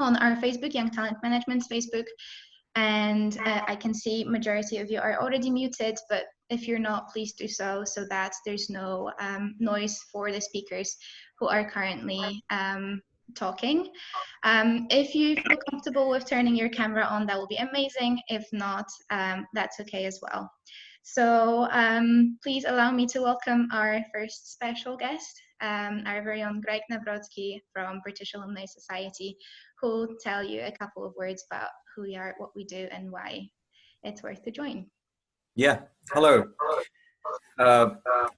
on our Facebook, Young Talent Management's Facebook, and I can see majority of you are already muted, but if you're not, please do so, so that there's no noise for the speakers who are currently talking. If you feel comfortable with turning your camera on, that will be amazing. If not, that's okay as well. So please allow me to welcome our first special guest, our very own Greg Nawrocki from British Alumni Society, who will tell you a couple of words about who we are, what we do, and why it's worth to join. Yeah, hello.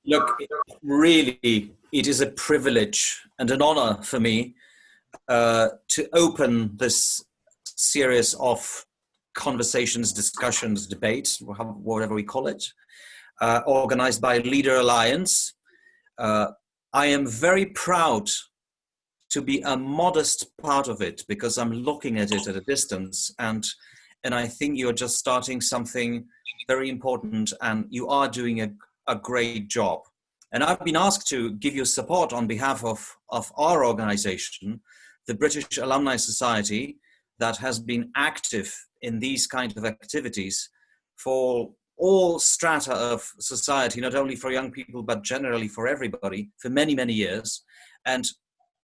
Look, really, it is a privilege and an honor for me to open this series of conversations, discussions, debates, whatever we call it, organized by Leader Alliance. I am very proud to be a modest part of it because I'm looking at it at a distance, and I think you're just starting something very important, and you are doing a great job. And I've been asked to give you support on behalf of our organization, the British Alumni Society, that has been active in these kind of activities for all strata of society, not only for young people, but generally for everybody, for many, many years. And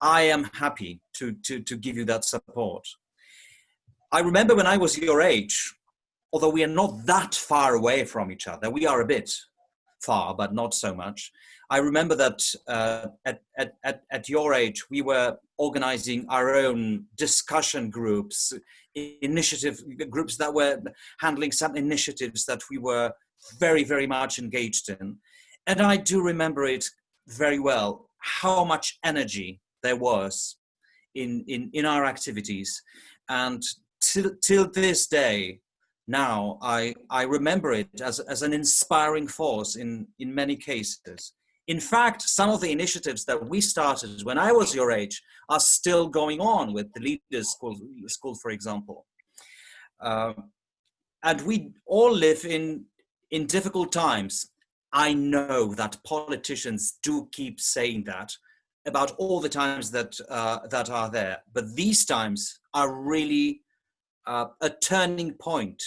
I am happy to give you that support. I remember when I was your age, although we are not that far away from each other, we are a bit far, but not so much. I remember that at your age, we were organizing our own discussion groups, initiative groups that were handling some initiatives that we were very, very much engaged in. And I do remember it very well, how much energy there was in our activities. And till this day, now I remember it as an inspiring force in many cases. In fact, some of the initiatives that we started when I was your age are still going on with the Leaders School, for example. And we all live in difficult times. I know that politicians do keep saying that about all the times that are there, but these times are really a turning point.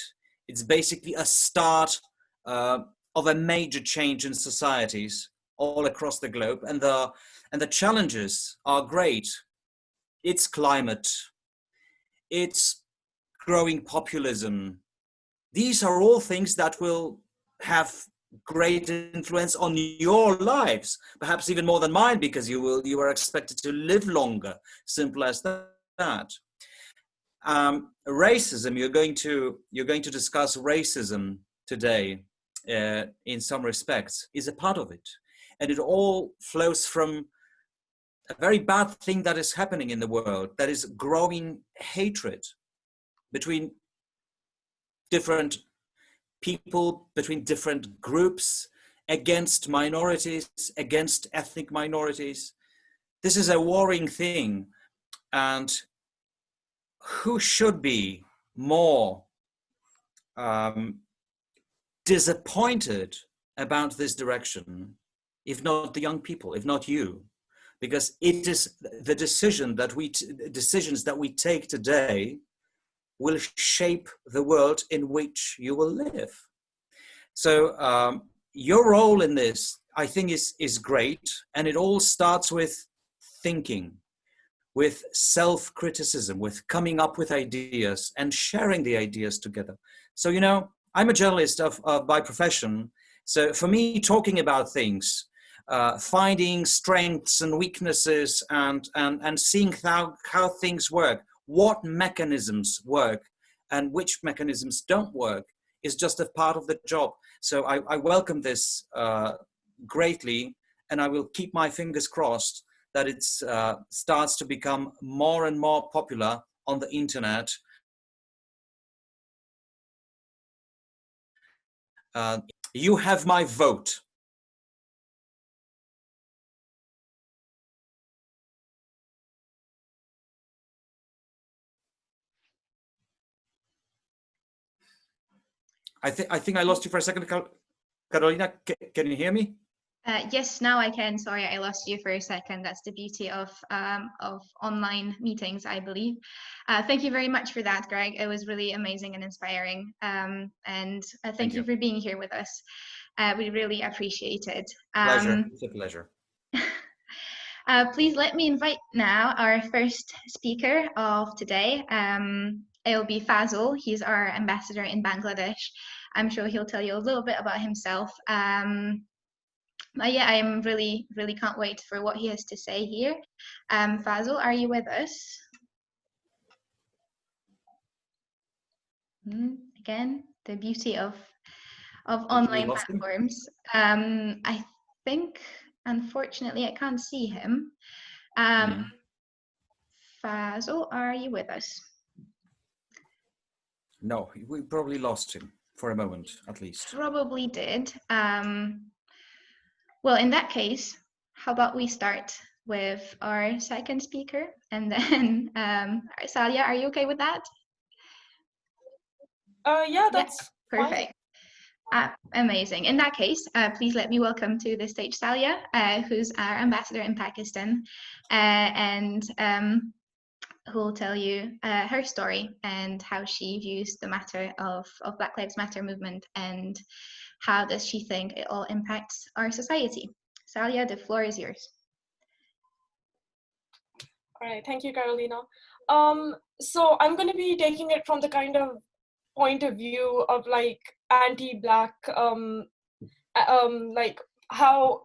It's basically a start of a major change in societies all across the globe, and the challenges are great. It's climate, it's growing populism. These are all things that will have great influence on your lives, perhaps even more than mine, because you are expected to live longer. Simple as that. Racism, you're going to discuss racism today in some respects, is a part of it. And it all flows from a very bad thing that is happening in the world, that is growing hatred between different people, between different groups, against minorities, against ethnic minorities. This is a worrying thing. And who should be more disappointed about this direction, if not the young people, if not you? Because it is the decisions that we take today will shape the world in which you will live. So your role in this, I think, is great, and it all starts with thinking, with self-criticism, with coming up with ideas and sharing the ideas together. So, you know, I'm a journalist by profession. So for me, talking about things, finding strengths and weaknesses and seeing how things work, what mechanisms work and which mechanisms don't work, is just a part of the job. So I welcome this greatly, and I will keep my fingers crossed that it starts to become more and more popular on the internet. You have my vote. I think I lost you for a second, Carolina. Can you hear me? Yes, now I can. Sorry, I lost you for a second. That's the beauty of online meetings, I believe. Thank you very much for that, Greg. It was really amazing and inspiring. And thank you for being here with us. We really appreciate it. Pleasure. It's a pleasure. Please let me invite now our first speaker of today. It'll be Fazil. He's our ambassador in Bangladesh. I'm sure he'll tell you a little bit about himself. Yeah, I am really can't wait for what he has to say here. Fazil, are you with us? Again, the beauty of online platforms. I think, unfortunately, I can't see him. Fazil, are you with us? No, we probably lost him for a moment, at least. Probably did. Well, in that case, how about we start with our second speaker, and then Salia, are you okay with that? Yeah, that's perfect. Amazing. In that case, please let me welcome to the stage Salia, who's our ambassador in Pakistan, and who will tell you her story and how she views the matter of Black Lives Matter movement and how does she think it all impacts our society. Salia, the floor is yours. All right, thank you, Carolina. So I'm going to be taking it from the kind of point of view of like anti-Black, like how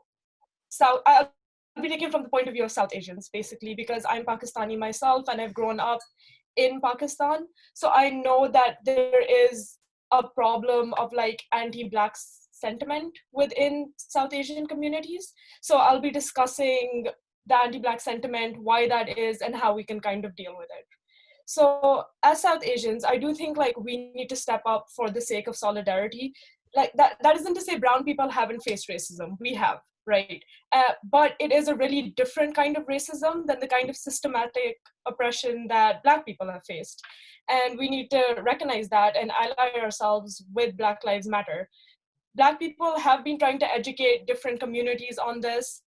I'll be taking from the point of view of South Asians, basically, because I'm Pakistani myself and I've grown up in Pakistan. So I know that there is a problem of like anti-Black sentiment within South Asian communities. So I'll be discussing the anti-Black sentiment, why that is, and how we can kind of deal with it. So as South Asians, I do think like we need to step up for the sake of solidarity. Like that isn't to say brown people haven't faced racism. We have, right? But it is a really different kind of racism than the kind of systematic oppression that Black people have faced. And we need to recognize that and ally ourselves with Black Lives Matter. Black people have been trying to educate different communities on this.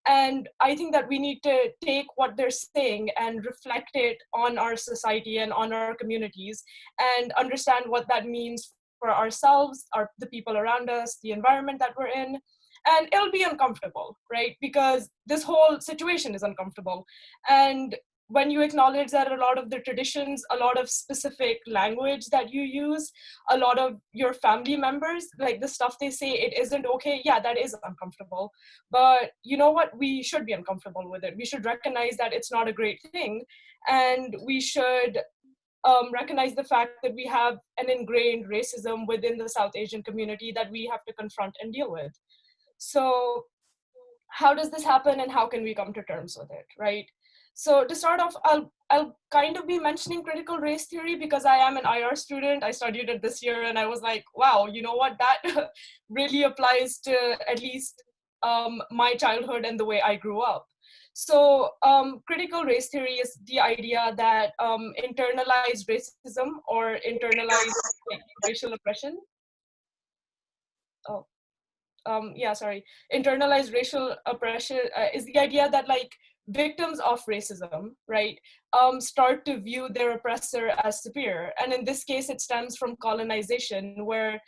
And I think that we need to take what they're saying and reflect it on our society and on our communities and understand what that means for ourselves, the people around us, the environment that we're in. And it'll be uncomfortable, right? Because this whole situation is uncomfortable. And when you acknowledge that a lot of the traditions, a lot of specific language that you use, a lot of your family members, like the stuff they say, it isn't okay. Yeah, that is uncomfortable. But you know what? We should be uncomfortable with it. We should recognize that it's not a great thing. And we should recognize the fact that we have an ingrained racism within the South Asian community that we have to confront and deal with. So how does this happen and how can we come to terms with it, right? So to start off, I'll kind of be mentioning critical race theory because I am an IR student. I studied it this year and I was like, wow, you know what, that really applies to at least my childhood and the way I grew up. So critical race theory is the idea that internalized racism or internalized racial oppression. Internalized racial oppression is the idea that like victims of racism, right, start to view their oppressor as superior. And in this case, it stems from colonization, where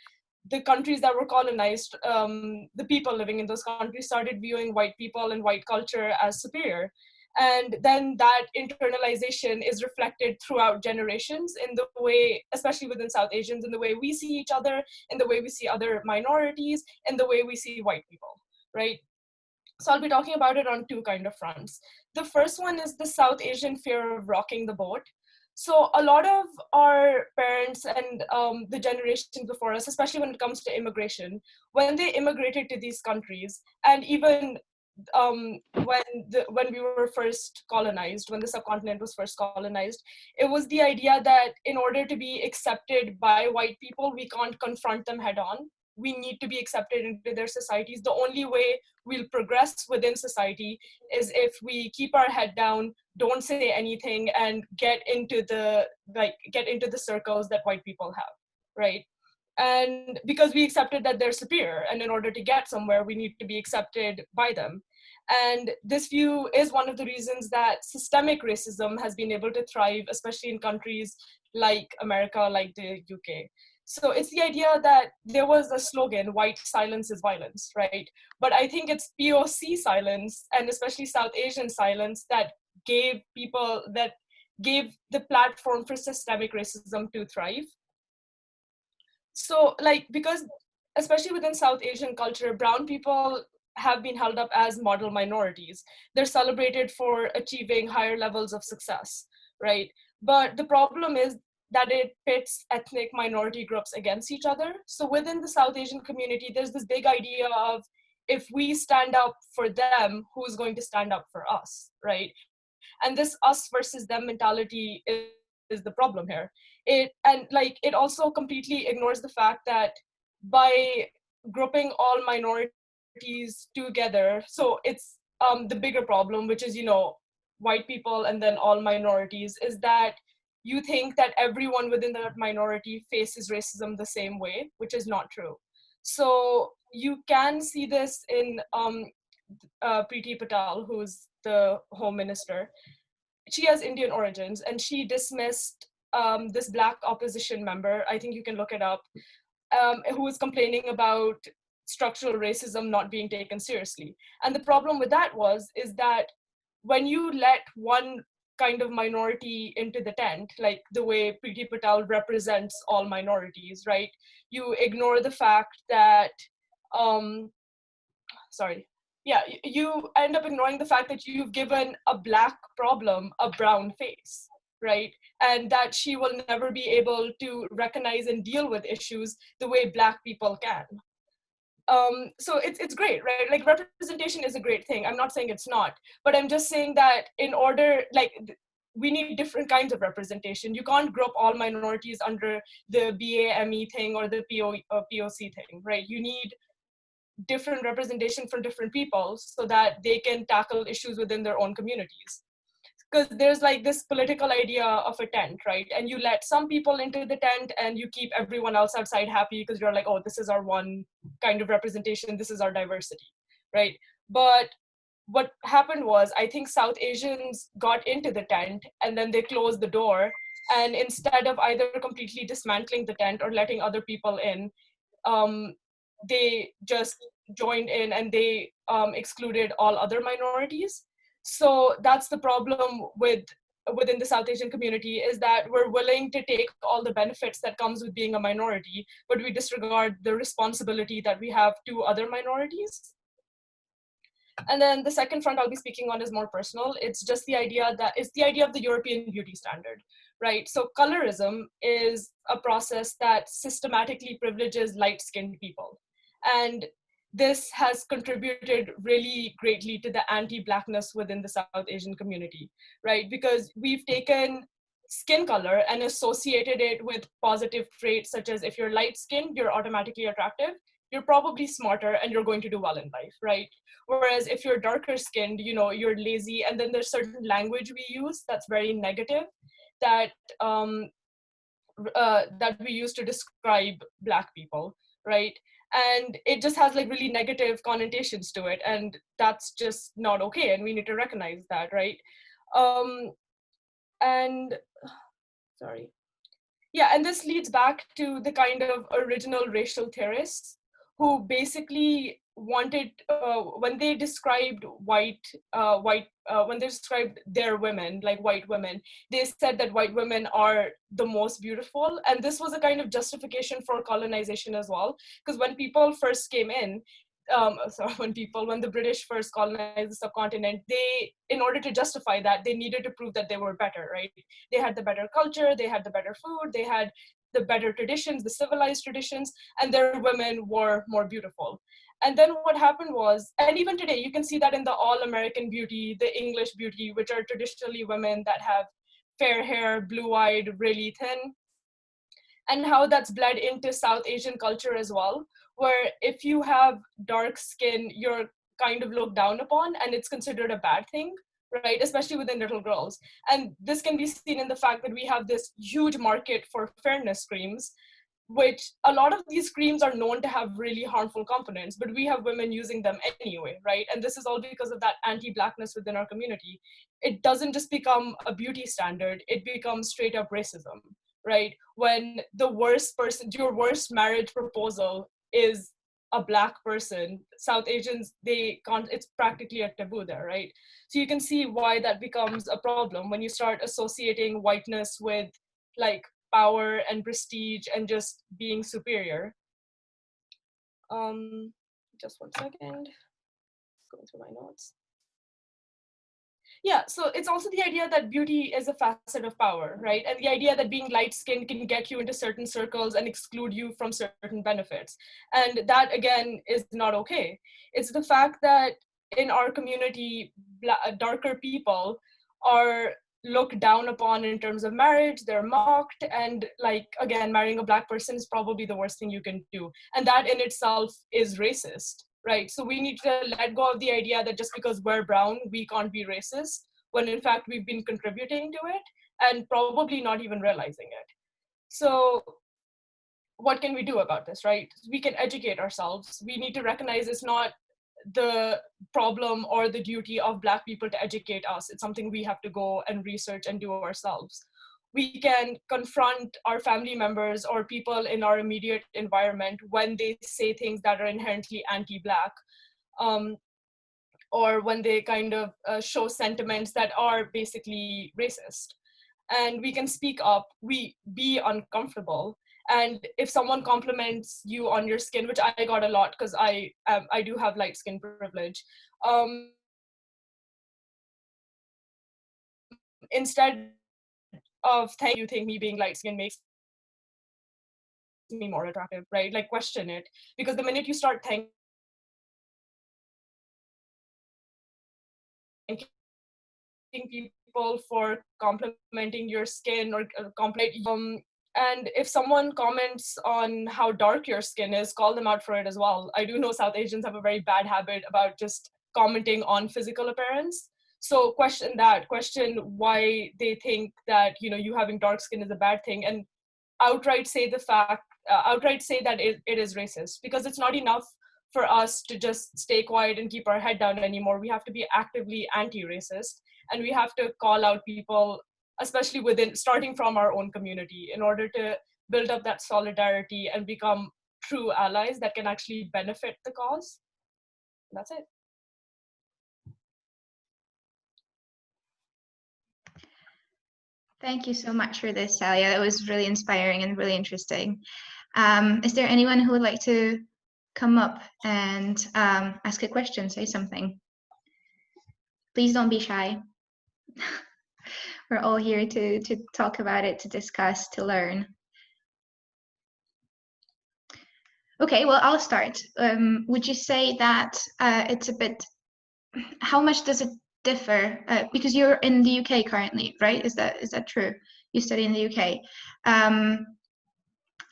the countries that were colonized, the people living in those countries started viewing white people and white culture as superior. And then that internalization is reflected throughout generations in the way, especially within South Asians, in the way we see each other, in the way we see other minorities, in the way we see white people, right? So I'll be talking about it on two kind of fronts. The first one is the South Asian fear of rocking the boat. So a lot of our parents and the generations before us, especially when it comes to immigration, when they immigrated to these countries, and even when we were first colonized, when the subcontinent was first colonized, it was the idea that in order to be accepted by white people, we can't confront them head on. We need to be accepted into their societies. The only way we'll progress within society is if we keep our head down, don't say anything, and get into the circles that white people have, right? And because we accepted that they're superior, and in order to get somewhere, we need to be accepted by them. And this view is one of the reasons that systemic racism has been able to thrive, especially in countries like America, like the UK. So it's the idea that there was a slogan, white silence is violence, right? But I think it's POC silence, and especially South Asian silence, that gave the platform for systemic racism to thrive. So like, because especially within South Asian culture, brown people have been held up as model minorities. They're celebrated for achieving higher levels of success, right? But the problem is that it pits ethnic minority groups against each other. So within the South Asian community, there's this big idea of, if we stand up for them, who's going to stand up for us, right? And this us versus them mentality is the problem here. It also completely ignores the fact that by grouping all minorities together, so it's the bigger problem, which is, white people and then all minorities, is that you think that everyone within that minority faces racism the same way, which is not true. So you can see this in Priti Patel, who's the home minister. She has Indian origins, and she dismissed this Black opposition member, I think you can look it up, who was complaining about structural racism not being taken seriously. And the problem with that is that when you let one kind of minority into the tent, like the way Priti Patel represents all minorities, right? You ignore the fact that, you end up ignoring the fact that you've given a Black problem a brown face, right? And that she will never be able to recognize and deal with issues the way Black people can. So it's great, right? Like, representation is a great thing. I'm not saying it's not, but I'm just saying that we need different kinds of representation. You can't group all minorities under the BAME thing or the POC thing, right? You need different representation from different people so that they can tackle issues within their own communities. Because there's like this political idea of a tent, right? And you let some people into the tent and you keep everyone else outside happy because you're like, oh, this is our one kind of representation, this is our diversity, right? But what happened was, I think South Asians got into the tent and then they closed the door, and instead of either completely dismantling the tent or letting other people in, they just joined in and they excluded all other minorities. So that's the problem within the South Asian community, is that we're willing to take all the benefits that comes with being a minority, but we disregard the responsibility that we have to other minorities. And then the second front I'll be speaking on is more personal. It's the idea of the European beauty standard, right? So colorism is a process that systematically privileges light-skinned people. And this has contributed really greatly to the anti-Blackness within the South Asian community, right? Because we've taken skin color and associated it with positive traits, such as if you're light-skinned, you're automatically attractive, you're probably smarter, and you're going to do well in life, right? Whereas if you're darker skinned, you're lazy, and then there's certain language we use that's very negative that that we use to describe Black people, right? And it just has like really negative connotations to it, and that's just not okay, and we need to recognize that, right? And sorry. Yeah, and this leads back to the kind of original racial theorists who basically wanted, when they described when they described their women, like white women, they said that white women are the most beautiful. And this was a kind of justification for colonization as well. Because when people first came in, when the British first colonized the subcontinent, in order to justify that, they needed to prove that they were better, right? They had the better culture, they had the better food, they had the better traditions, the civilized traditions, and their women were more beautiful. And then what happened was, and even today, you can see that in the all-American beauty, the English beauty, which are traditionally women that have fair hair, blue-eyed, really thin, and how that's bled into South Asian culture as well, where if you have dark skin, you're kind of looked down upon and it's considered a bad thing, right? Especially within little girls. And this can be seen in the fact that we have this huge market for fairness creams which a lot of these creams are known to have really harmful components, but we have women using them anyway, right? And this is all because of that anti-Blackness within our community. It doesn't just become a beauty standard, it becomes straight up racism, right? When the worst person, your worst marriage proposal is a Black person, South Asians, they can't, it's practically a taboo there, right? So you can see why that becomes a problem when you start associating whiteness with like power and prestige and just being superior. Just 1 second, going through my notes. Yeah, so it's also the idea that beauty is a facet of power, right? And the idea that being light-skinned can get you into certain circles and exclude you from certain benefits. And that, again, is not okay. It's the fact that in our community, darker people are looked down upon in terms of marriage, they're mocked, and like, again, marrying a Black person is probably the worst thing you can do. And that in itself is racist. Right, so we need to let go of the idea that just because we're brown, we can't be racist, when in fact we've been contributing to it and probably not even realizing it. So what can we do about this, right? We can educate ourselves. We need to recognize it's not the problem or the duty of Black people to educate us. It's something we have to go and research and do ourselves. We can confront our family members or people in our immediate environment when they say things that are inherently anti-Black, or when they kind of show sentiments that are basically racist. And we can speak up, we be uncomfortable. And if someone compliments you on your skin, which I got a lot because I do have light skin privilege, instead of thank you, think me being light skinned makes me more attractive, right? Like, question it, because the minute you start thanking people for complimenting your skin or and if someone comments on how dark your skin is, call them out for it as well. I do know South Asians have a very bad habit about just commenting on physical appearance. So question that, question why they think that, you know, you having dark skin is a bad thing, and outright say the fact, outright say that it is racist, because it's not enough for us to just stay quiet and keep our head down anymore. We have to be actively anti-racist, and we have to call out people, especially within, starting from our own community, in order to build up that solidarity and become true allies that can actually benefit the cause. That's it. Thank you so much for this, Salia. That was really inspiring and really interesting. Is there anyone who would like to come up and ask a question, say something? Please don't be shy. We're all here to talk about it, to discuss, to learn. Okay, well, I'll start. Would you say that it's a bit, how much does it differ? Because you're in the UK currently, right? Is that true? You study in the UK.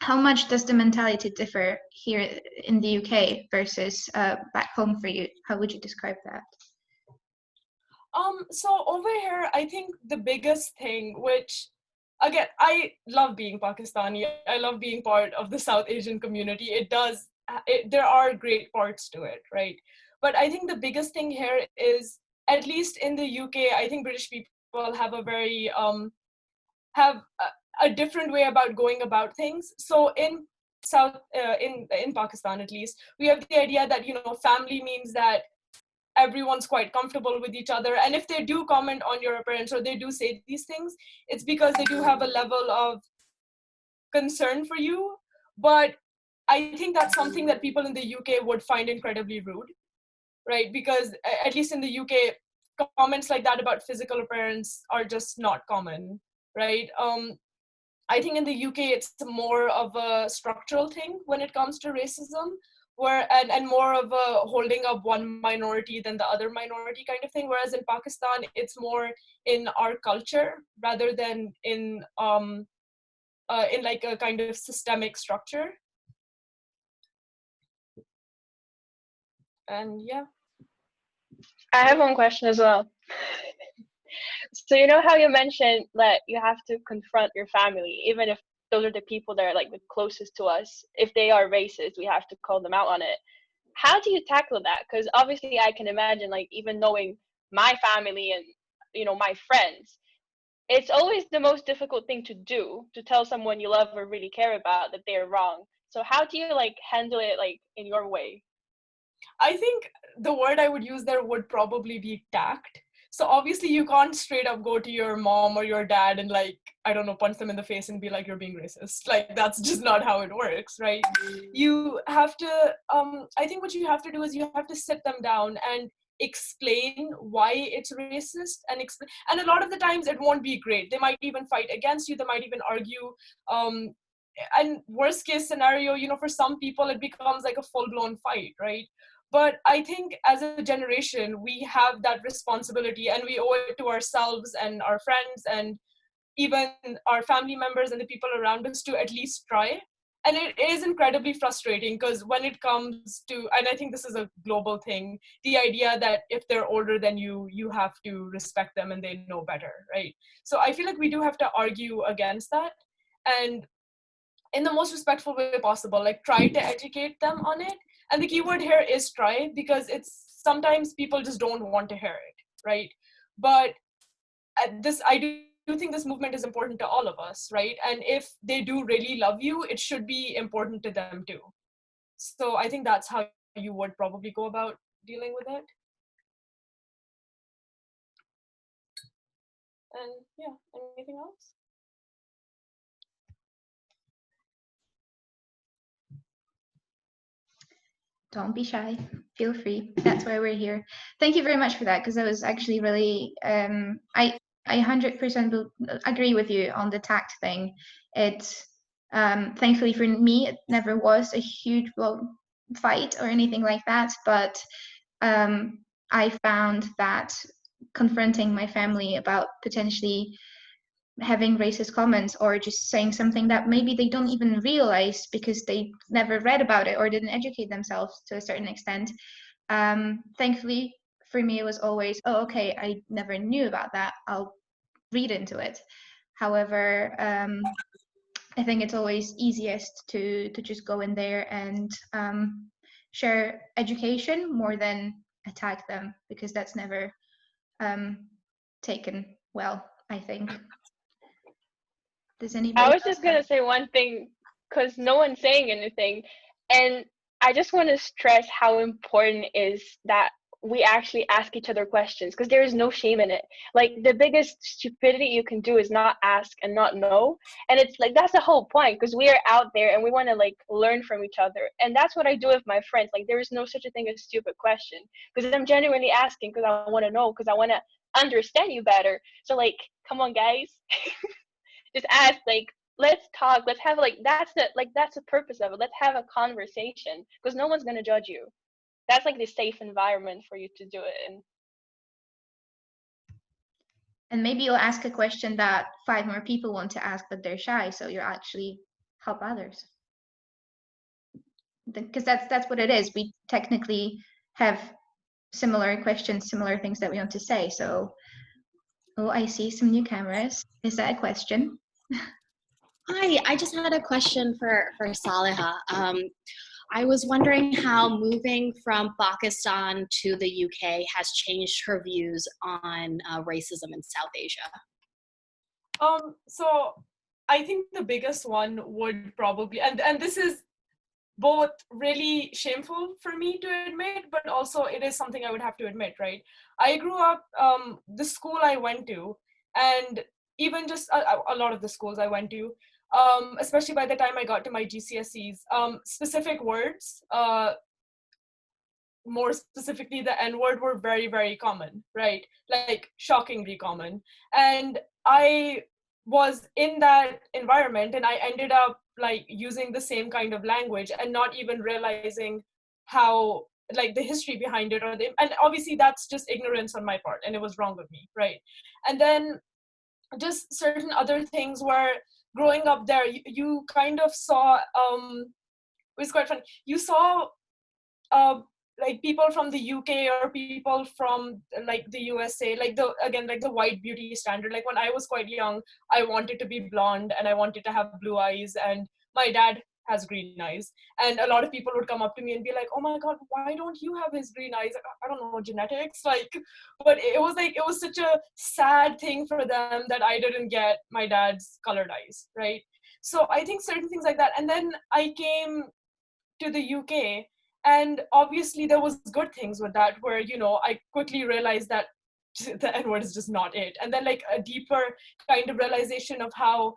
How much does the mentality differ here in the UK versus back home for you? How would you describe that? So over here, I think the biggest thing, which, again, I love being Pakistani. I love being part of the South Asian community. There are great parts to it, right? But I think the biggest thing here is, at least in the UK, I think British people have a very, have a different way about going about things. So in in Pakistan, at least, we have the idea that, you know, family means that everyone's quite comfortable with each other, and if they do comment on your appearance or they do say these things, it's because they do have a level of concern for you. But I think that's something that people in the UK would find incredibly rude, right? Because at least in the UK, comments like that about physical appearance are just not common, right? I think in the UK it's more of a structural thing when it comes to racism, where and more of a holding up one minority than the other minority kind of thing. Whereas in Pakistan, it's more in our culture rather than in like a kind of systemic structure. And yeah. I have one question as well. So you know how you mentioned that you have to confront your family, even if those are the people that are like the closest to us. If they are racist, we have to call them out on it. How do you tackle that? Because obviously I can imagine, like, even knowing my family and, you know, my friends, it's always the most difficult thing to do, to tell someone you love or really care about that they're wrong. So how do you like handle it, like, in your way? I think the word I would use there would probably be tact. So obviously you can't straight up go to your mom or your dad and, like, I don't know, punch them in the face and be like, you're being racist. Like, that's just not how it works, right? You have to, I think what you have to do is you have to sit them down and explain why it's racist, and a lot of the times it won't be great. They might even fight against you. They might even argue. And worst case scenario, you know, for some people it becomes like a full-blown fight, right? But I think as a generation, we have that responsibility, and we owe it to ourselves and our friends and even our family members and the people around us to at least try. And it is incredibly frustrating because when it comes to, and I think this is a global thing, the idea that if they're older than you have to respect them and they know better, right? So I feel like we do have to argue against that. And in the most respectful way possible, like, try to educate them on it. And the keyword here is try, because it's sometimes people just don't want to hear it, right? But I do think this movement is important to all of us, right? And if they do really love you, it should be important to them too. So I think that's how you would probably go about dealing with it. And yeah, anything else? Don't be shy. Feel free. That's why we're here. Thank you very much for that, because I was actually really I 100% agree with you on the tact thing. It's thankfully for me, it never was a huge fight or anything like that, but I found that confronting my family about potentially having racist comments or just saying something that maybe they don't even realize because they never read about it or didn't educate themselves to a certain extent. Thankfully for me, it was always, oh, okay, I never knew about that, I'll read into it. However, I think it's always easiest to just go in there and share education more than attack them, because that's never taken well, I think. Does anybody I was else just have? gonna say one thing, because no one's saying anything, and I just want to stress how important it is that we actually ask each other questions, because there is no shame in it. Like, the biggest stupidity you can do is not ask and not know, and it's like, that's the whole point, because we are out there and we want to, like, learn from each other, and that's what I do with my friends. Like, there is no such a thing as stupid question, because I'm genuinely asking because I want to know, because I want to understand you better. So, like, come on, guys. Just ask, like, let's talk, let's have, like, that's the purpose of it. Let's have a conversation, because no one's going to judge you. That's like the safe environment for you to do it in. And maybe you'll ask a question that 5 more people want to ask, but they're shy, so you'll actually help others. Because that's what it is. We technically have similar questions, similar things that we want to say. So, oh, I see some new cameras. Is that a question? Hi, I just had a question for Saliha. I was wondering how moving from Pakistan to the UK has changed her views on racism in South Asia. So I think the biggest one would probably, and this is both really shameful for me to admit, but also it is something I would have to admit, right? I grew up, the school I went to, and even just a lot of the schools I went to, especially by the time I got to my GCSEs, specific words, more specifically the N-word, were very, very common, right? Like, shockingly common. And I was in that environment, and I ended up, like, using the same kind of language and not even realizing how, like, the history behind it, and obviously that's just ignorance on my part, and it was wrong of me, right? And then just certain other things where growing up there, you kind of saw, it was quite funny. You saw like people from the UK or people from like the USA, like the white beauty standard. Like when I was quite young, I wanted to be blonde and I wanted to have blue eyes, and my dad has green eyes. And a lot of people would come up to me and be like, oh my God, why don't you have his green eyes? I don't know, genetics. Like, but it was such a sad thing for them that I didn't get my dad's colored eyes, right? So I think certain things like that. And then I came to the UK, and obviously there was good things with that, where I quickly realized that the N-word is just not it. And then like a deeper kind of realization of how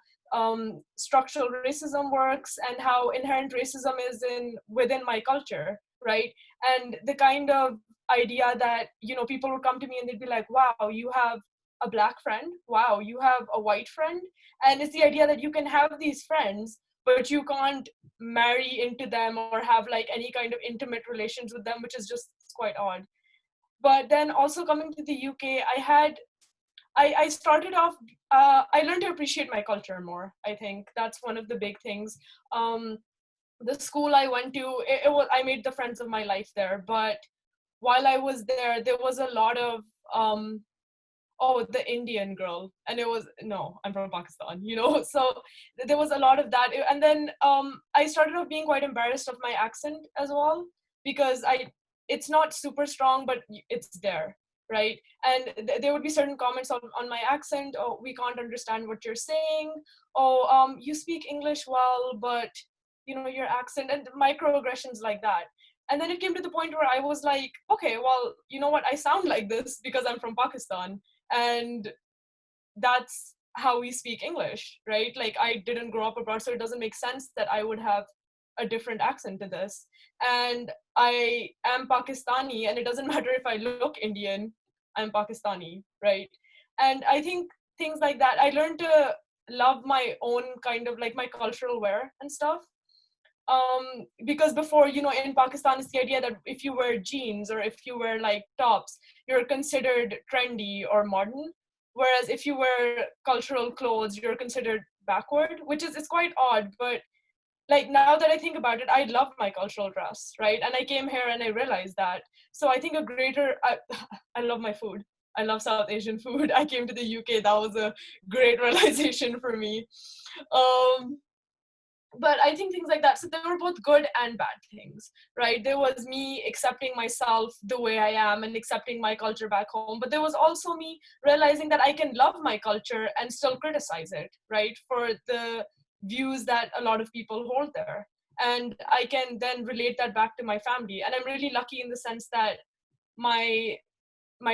structural racism works and how inherent racism is within my culture, right? And the kind of idea that people would come to me and they'd be like, wow, you have a black friend, wow, you have a white friend. And it's the idea that you can have these friends, but you can't marry into them or have like any kind of intimate relations with them, which is just quite odd. But then also coming to the UK, I started off, I learned to appreciate my culture more. I think that's one of the big things. The school I went to, I made the friends of my life there. But while I was there, there was a lot of, oh, the Indian girl. And it was, no, I'm from Pakistan, So there was a lot of that. And then I started off being quite embarrassed of my accent as well, because it's not super strong, but it's there, right? And there would be certain comments on my accent. Oh, we can't understand what you're saying. Oh, you speak English well, but your accent, and microaggressions like that. And then it came to the point where I was like, okay, well, you know what? I sound like this because I'm from Pakistan. And that's how we speak English, right? Like I didn't grow up abroad, so it doesn't make sense that I would have a different accent to this. And I am Pakistani, and it doesn't matter if I look Indian, I'm Pakistani, right? And I think things like that, I learned to love my own kind of like my cultural wear and stuff. Because before, in Pakistan, it's the idea that if you wear jeans or if you wear like tops, you're considered trendy or modern. Whereas if you wear cultural clothes, you're considered backward, it's quite odd. But like now that I think about it, I love my cultural dress, right? And I came here and I realized that. So I think I love my food. I love South Asian food. I came to the UK. That was a great realization for me. But I think things like that, so they were both good and bad things, right? There was me accepting myself the way I am and accepting my culture back home, but there was also me realizing that I can love my culture and still criticize it, right, for the views that a lot of people hold there. And I can then relate that back to my family. And I'm really lucky in the sense that my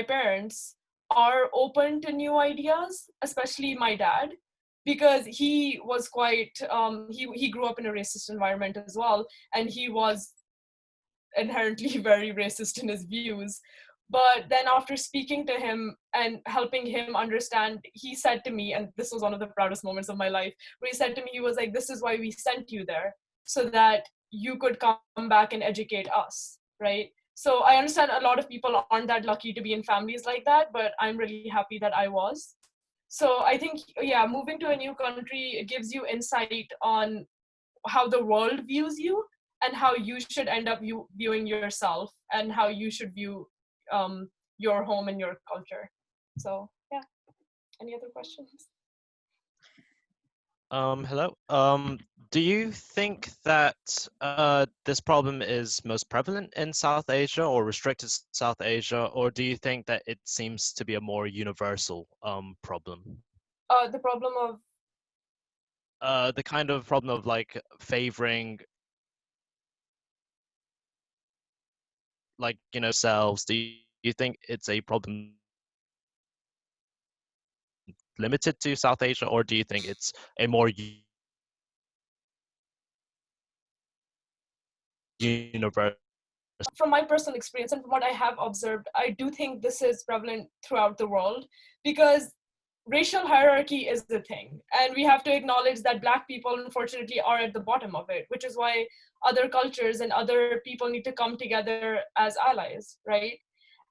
parents are open to new ideas, especially my dad, because he was quite he grew up in a racist environment as well, and he was inherently very racist in his views. But then after speaking to him and helping him understand, he said to me, and this was one of the proudest moments of my life, where he said to me, he was like, this is why we sent you there, so that you could come back and educate us, right? So I understand a lot of people aren't that lucky to be in families like that, but I'm really happy that I was. So I think, yeah, moving to a new country, it gives you insight on how the world views you and how you should end up viewing yourself and how you should view your home and your culture. So yeah, any other questions? Hello. Do you think that this problem is most prevalent in South Asia or restricted to South Asia, or do you think that it seems to be a more universal problem? The problem of the kind of problem of like favoring like selves. Do you think it's a problem limited to South Asia, or do you think it's a more universal? From my personal experience and from what I have observed, I do think this is prevalent throughout the world, because racial hierarchy is the thing, and we have to acknowledge that Black people unfortunately are at the bottom of it, which is why other cultures and other people need to come together as allies, right?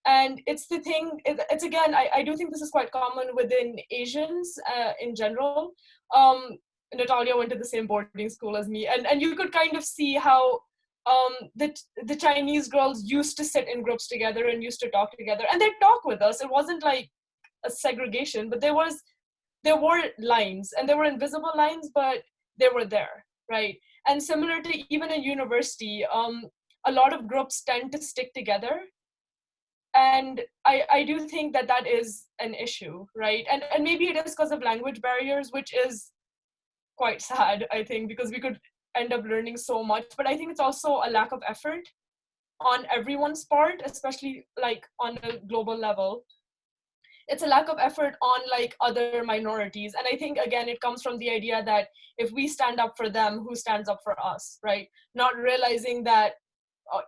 And it's the thing, it's again, I do think this is quite common within Asians in general. Natalia went to the same boarding school as me, and you could kind of see how the Chinese girls used to sit in groups together and used to talk together, and they'd talk with us. It wasn't like a segregation, but there were lines, and there were invisible lines, but they were there, right? And similar to even in university, a lot of groups tend to stick together. And I do think that that is an issue, right? And maybe it is because of language barriers, which is quite sad, I think, because we could end up learning so much. But I think it's also a lack of effort on everyone's part, especially like on a global level. It's a lack of effort on like other minorities. And I think, again, it comes from the idea that if we stand up for them, who stands up for us, right? Not realizing that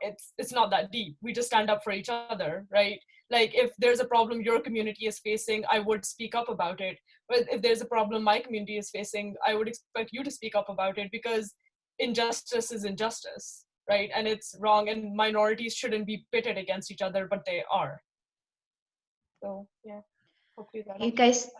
it's not that deep. We just stand up for each other, right? Like if there's a problem your community is facing, I would speak up about it. But if there's a problem my community is facing, I would expect you to speak up about it, because injustice is injustice, right? And it's wrong, and minorities shouldn't be pitted against each other, but they are. So yeah, hopefully that. You guys,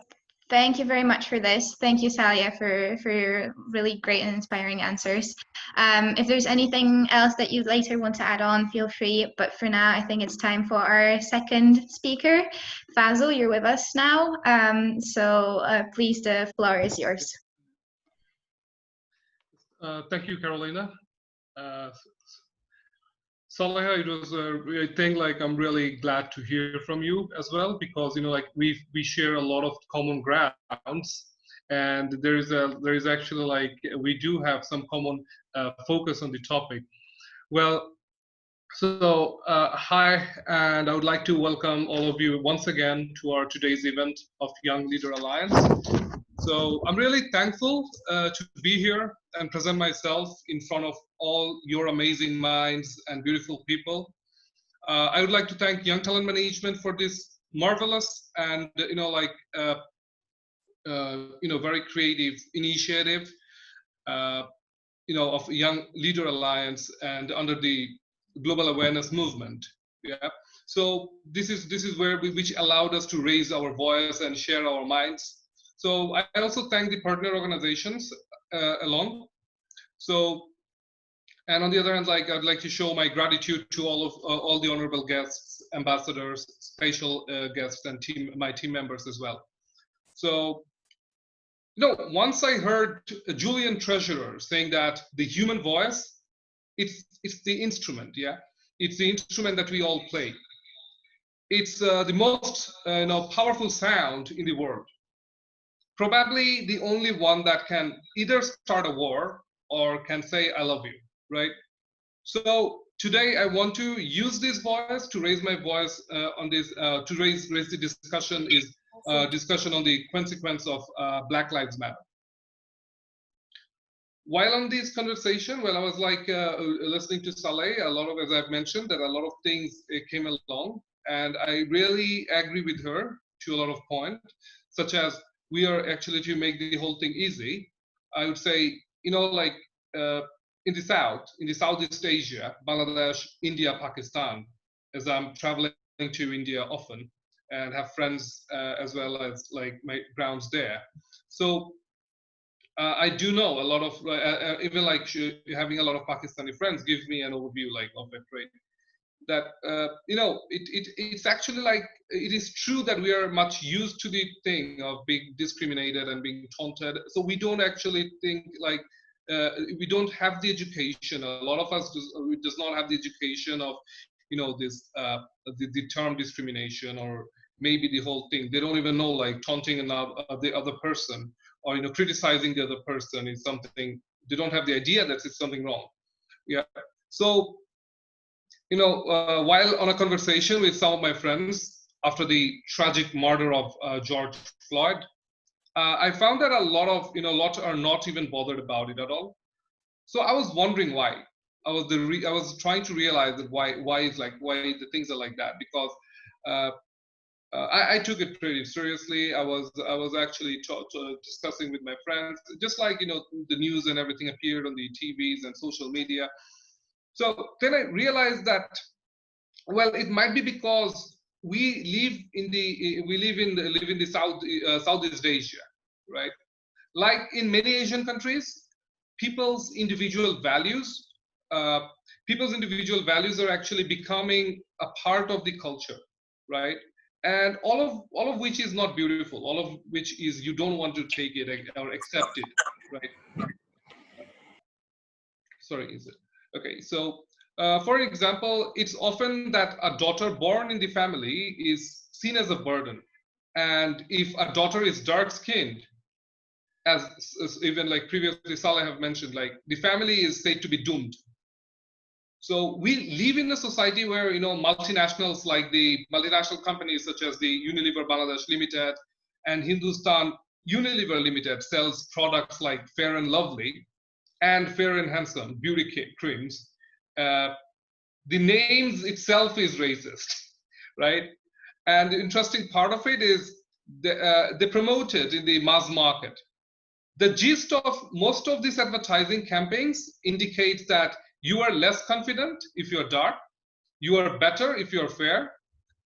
thank you very much for this. Thank you, Salia, for your really great and inspiring answers. If there's anything else that you later want to add on, feel free. But for now, I think it's time for our second speaker. Fazil, you're with us now. Please, the floor is yours. Thank you, Carolina. Saleha, it was I think like I'm really glad to hear from you as well, because like we share a lot of common grounds, and there is actually like we do have some common focus on the topic. Well, so hi, and I would like to welcome all of you once again to our today's event of Young Leader Alliance. So I'm really thankful to be here and present myself in front of all your amazing minds and beautiful people. I would like to thank Young Talent Management for this marvelous and very creative initiative, of Young Leader Alliance and under the Global Awareness Movement. Yeah. So this is where which allowed us to raise our voice and share our minds. So I also thank the partner organizations along. So, and on the other hand, like I'd like to show my gratitude to all the honorable guests, ambassadors, special guests, and my team members as well. So, once I heard Julian Treasurer saying that the human voice, it's the instrument, yeah, it's the instrument that we all play. It's the most powerful sound in the world. Probably the only one that can either start a war or can say, I love you, right? So today I want to use this voice to raise my voice on this, to raise the discussion is discussion on the consequence of Black Lives Matter. While on this conversation, well, I was like listening to Saleh, a lot of, as I've mentioned, that a lot of things came along, and I really agree with her to a lot of points, such as we are actually, to make the whole thing easy, I would say, in the Southeast Asia, Bangladesh, India, Pakistan, as I'm traveling to India often and have friends as well as like my grounds there. So I do know a lot of, even like having a lot of Pakistani friends gives me an overview like of it, right? That it's actually like it is true that we are much used to the thing of being discriminated and being taunted, so we don't actually think like we don't have the education. A lot of us does not have the education of this the term discrimination, or maybe the whole thing. They don't even know like taunting the other person, or criticizing the other person is something. They don't have the idea that it's something wrong. Yeah. So while on a conversation with some of my friends after the tragic murder of George Floyd, I found that a lot are not even bothered about it at all. So I was wondering why. I was trying to realize that why the things are like that, because I took it pretty seriously. I was actually discussing with my friends, just like the news and everything appeared on the TVs and social media. So then I realized that, well, it might be because we live in the Southeast Asia, right? Like in many Asian countries, people's individual values people's individual values are actually becoming a part of the culture, right? And all of which is not beautiful, all of which is you don't want to take it or accept it, right? Sorry, is it? Okay, so for example, it's often that a daughter born in the family is seen as a burden. And if a daughter is dark skinned, as even like previously Saleh have mentioned, like the family is said to be doomed. So we live in a society where, you know, multinationals like the multinational companies such as the Unilever Bangladesh Limited and Hindustan Unilever Limited sells products like Fair and Lovely and Fair and Handsome beauty creams. The names itself is racist, right? And the interesting part of it is they promote it in the mass market. The gist of most of these advertising campaigns indicates that you are less confident if you're dark, you are better if you're fair,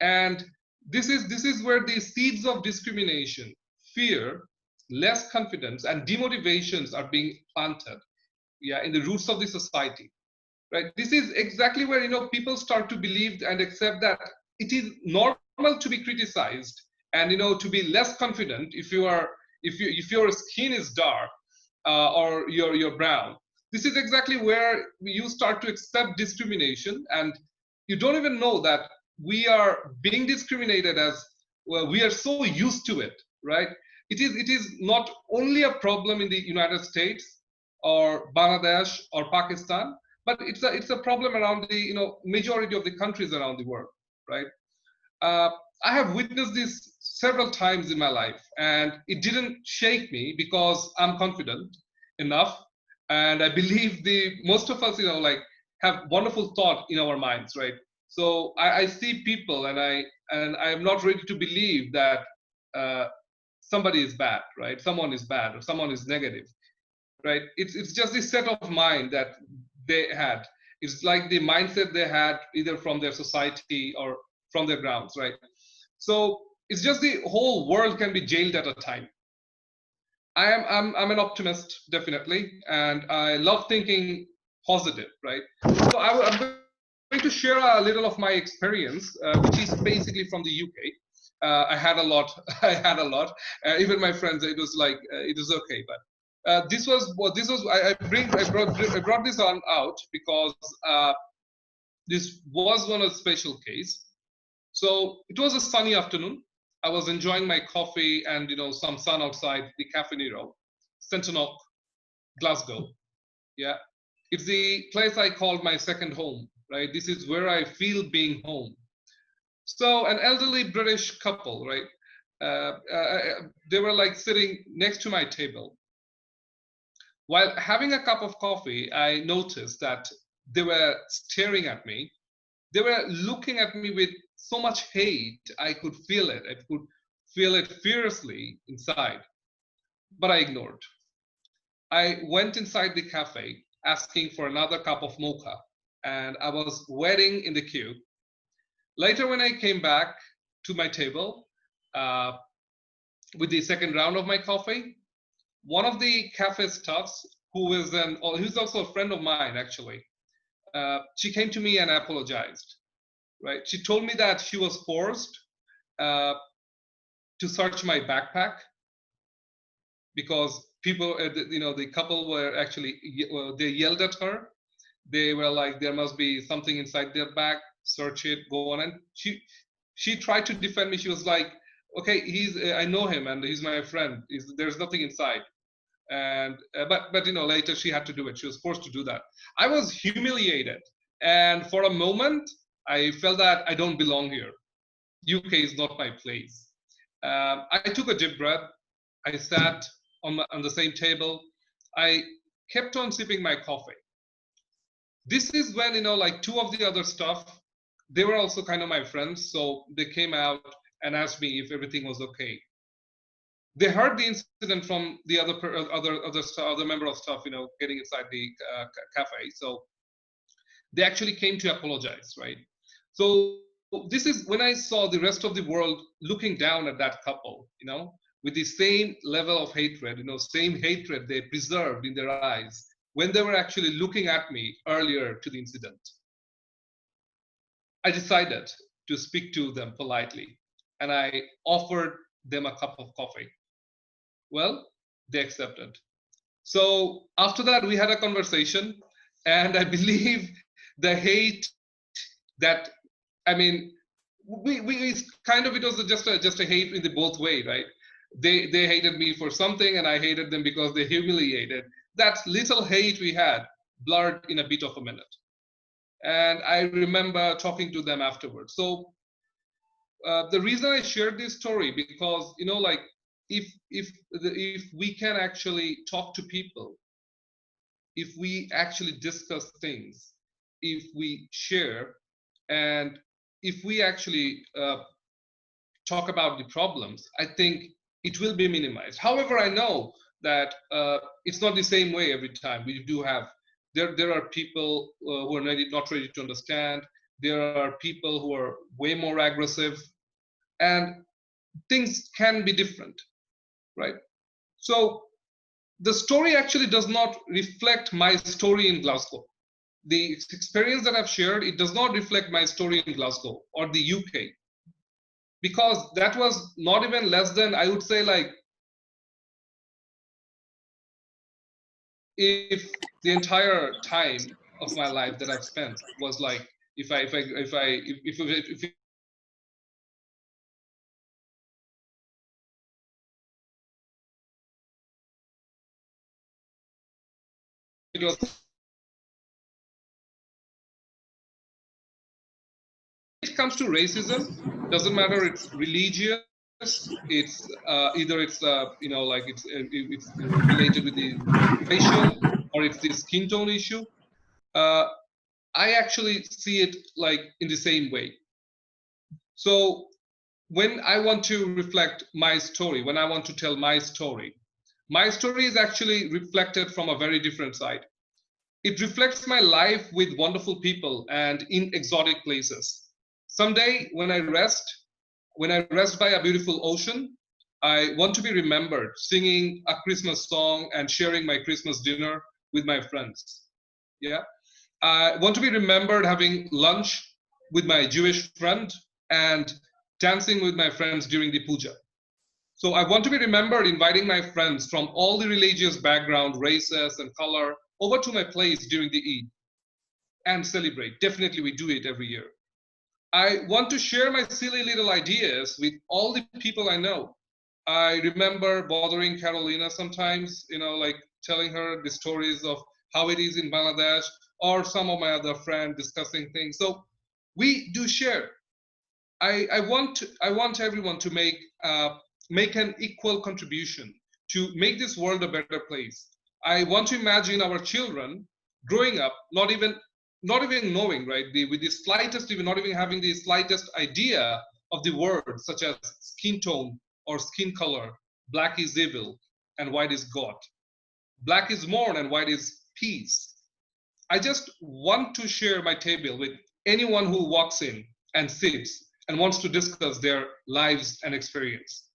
and this is where the seeds of discrimination, fear, less confidence, and demotivations are being planted, yeah, in the roots of the society, right? This is exactly where, you know, people start to believe and accept that it is normal to be criticized and, you know, to be less confident if you are if your skin is dark or you're brown. This is exactly where you start to accept discrimination, and you don't even know that we are being discriminated as well. We are so used to it, right? It is not only a problem in the United States or Bangladesh or Pakistan, but it's a problem around the, you know, majority of the countries around the world, right? I have witnessed this several times in my life, and it didn't shake me because I'm confident enough, and I believe the most of us, you know, like have wonderful thought in our minds, right? So I see people, and I am not ready to believe that somebody is bad, right? Someone is bad or someone is negative, right? It's just this set of mind that they had. It's like the mindset they had either from their society or from their grounds, right? So it's just the whole world can be jailed at a time. I'm an optimist, definitely, and I love thinking positive, right? So I'm going to share a little of my experience, which is basically from the UK. I had a lot. I had a lot. Even my friends, it was like it was okay, but this was what this was. I brought this on out because this was one of special case. So it was a sunny afternoon. I was enjoying my coffee and, you know, some sun outside the Cafe Nero, Centenock, Glasgow. Yeah, it's the place I called my second home, right? This is where I feel being home. So an elderly British couple, right? They were like sitting next to my table. While having a cup of coffee, I noticed that they were staring at me. They were looking at me with so much hate. I could feel it. I could feel it fiercely inside, but I ignored. I went inside the cafe asking for another cup of mocha, and I was waiting in the queue. Later, when I came back to my table uh, with the second round of my coffee, one of the cafe staffs, who's also a friend of mine actually, she came to me and apologized. Right? She told me that she was forced to search my backpack because people, you know, the couple were actually they yelled at her. They were like, there must be something inside their bag. Search it, go on. And she tried to defend me. She was like, okay, I know him and he's my friend. There's nothing inside. And but you know, later she had to do it. She was forced to do that. I was humiliated, and for a moment I felt that I don't belong here. UK is not my place. I took a deep breath. I sat on the same table. I kept on sipping my coffee. This is when, you know, like two of the other staff, they were also kind of my friends, so they came out and asked me if everything was okay. They heard the incident from the other member of staff, you know, getting inside the cafe. So they actually came to apologize, right? So this is when I saw the rest of the world looking down at that couple, you know, with the same level of hatred, you know, same hatred they preserved in their eyes when they were actually looking at me earlier to the incident. I decided to speak to them politely, and I offered them a cup of coffee. Well, they accepted. So after that, we had a conversation, and I believe the hate that, I mean, we kind of, it was just a hate in the both way, right? They hated me for something, and I hated them because they humiliated. That little hate we had blurred in a bit of a minute. And I remember talking to them afterwards. So the reason I shared this story, because, you know, like, if we can actually talk to people, if we actually discuss things, if we share, and if we actually talk about the problems, I think it will be minimized. However, I know that it's not the same way every time. We do have, there are people who are not ready to understand. There are people who are way more aggressive, and things can be different, right? So the story actually does not reflect my story in Glasgow. The experience that I've shared, it does not reflect my story in Glasgow or the UK, because that was not even less than, I would say, like, if the entire time of my life that I've spent was like, if it was, it comes to racism, doesn't matter, it's religious, it's either it's you know, like, it's related with the racial, or it's the skin tone issue. I actually see it like in the same way. So when I want to reflect my story, when I want to tell my story is actually reflected from a very different side. It reflects my life with wonderful people and in exotic places. Someday when I rest by a beautiful ocean, I want to be remembered singing a Christmas song and sharing my Christmas dinner with my friends. Yeah. I want to be remembered having lunch with my Jewish friend and dancing with my friends during the puja. So I want to be remembered inviting my friends from all the religious background, races, and color over to my place during the Eid and celebrate. Definitely, we do it every year. I want to share my silly little ideas with all the people I know. I remember bothering Carolina sometimes, you know, like telling her the stories of how it is in Bangladesh, or some of my other friends discussing things. So we do share. I want everyone to make an equal contribution to make this world a better place. I want to imagine our children growing up, not even knowing, right, with the slightest, even not even having the slightest idea of the words such as skin tone or skin color. Black is evil and white is God. Black is mourn and white is peace. I just want to share my table with anyone who walks in and sits and wants to discuss their lives and experience.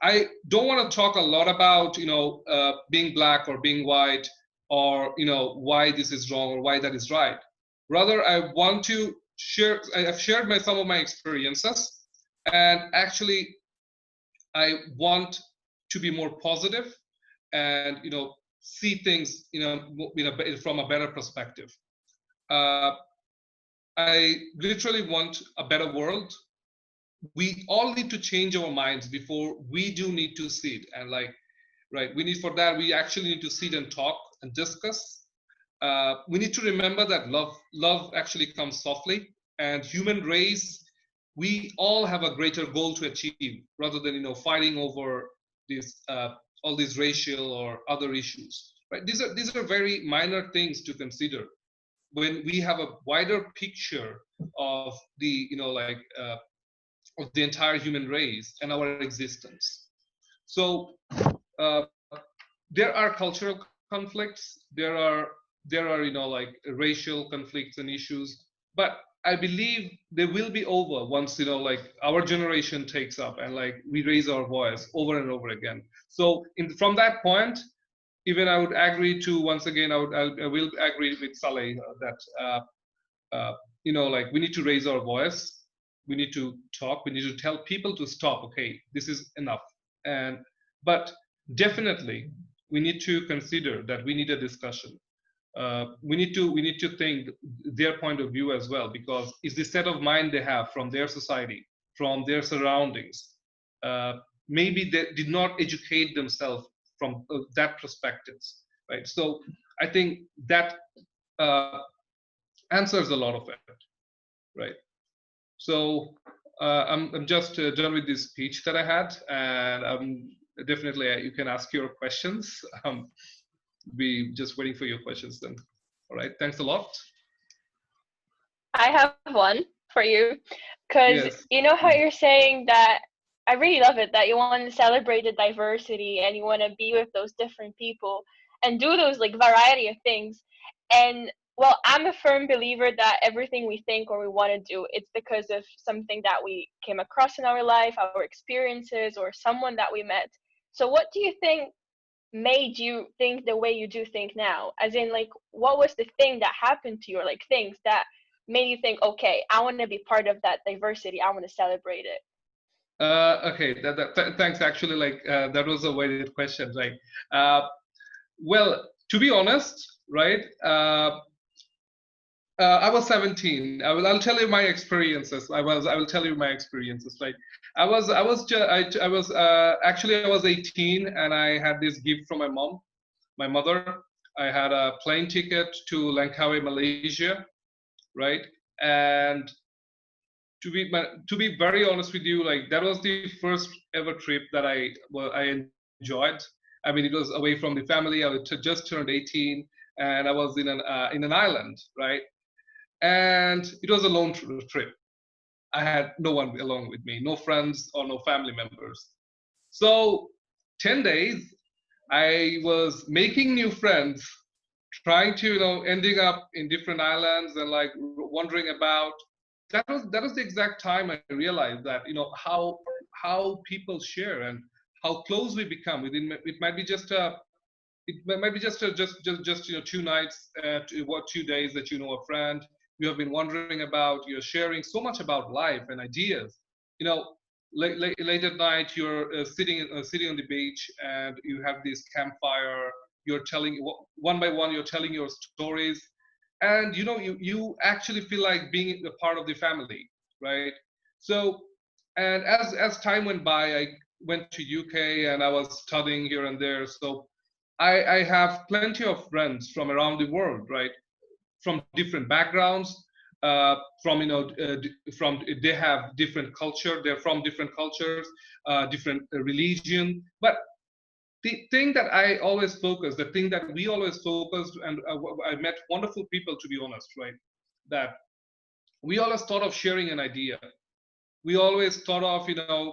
I don't want to talk a lot about, you know, being black or being white, or, you know, why this is wrong or why that is right. Rather, I want to share. I've shared some of my experiences, and actually, I want to be more positive, and, you know, see things, you know, from a better perspective. I literally want a better world. We all need to change our minds before we do need to sit and, like, right, we need, for that we actually need to sit and talk and discuss. We need to remember that love actually comes softly, and human race, we all have a greater goal to achieve, rather than, you know, fighting over this all these racial or other issues, right? These are very minor things to consider when we have a wider picture of the, you know, like, of the entire human race and our existence. So there are cultural conflicts, there are, you know, like, racial conflicts and issues, but I believe they will be over once, you know, like, our generation takes up and, like, we raise our voice over and over again. So from that point, even I would agree to, once again, I will agree with Saleh that like we need to raise our voice, we need to talk, we need to tell people to stop. Okay, this is enough. But definitely we need to consider that we need a discussion. We need to think their point of view as well, because it's the set of mind they have from their society, from their surroundings. Maybe they did not educate themselves from that perspectives, right? So I think that answers a lot of it, right? So I'm just done with this speech that I had, and definitely you can ask your questions. Be just waiting for your questions then. All right, thanks a lot. I have one for you, because Yes. you know how you're saying that, I really love it, that you want to celebrate the diversity and you want to be with those different people and do those like variety of things. And well, I'm a firm believer that everything we think or we want to do, it's because of something that we came across in our life, our experiences, or someone that we met. So what do you think made you think the way you do think now? As in, like, what was the thing that happened to you, or like things that made you think, okay, I want to be part of that diversity, I want to celebrate it? Okay, thanks. Actually, like that was a very good question, right? Well, to be honest, right? I was 17. I'll tell you my experiences. I will tell you my experiences. Like I was actually I was 18, and I had this gift from my mother. I had a plane ticket to Langkawi, Malaysia, right? And to be very honest with you, like that was the first ever trip that I enjoyed. I mean, it was away from the family. I just turned 18, and I was in an island, right? And it was a lone trip. I had no one along with me, no friends or no family members. So 10 days, I was making new friends, trying to, ending up in different islands and like wondering about. That was the exact time I realized that, how people share and how close we become. It might be just just 2 nights, 2 days that you know a friend. You have been wondering about. You're sharing so much about life and ideas. You know, late at night, you're sitting on the beach, and you have this campfire. You're telling one by one. You're telling your stories, and you actually feel like being a part of the family, right? So, and as time went by, I went to UK and I was studying here and there. So I have plenty of friends from around the world, right? From different backgrounds, from they have different culture. They're from different cultures, different religion. But the thing that I always focus, the thing that we always focused, and I met wonderful people, to be honest, right? That we always thought of sharing an idea. We always thought of,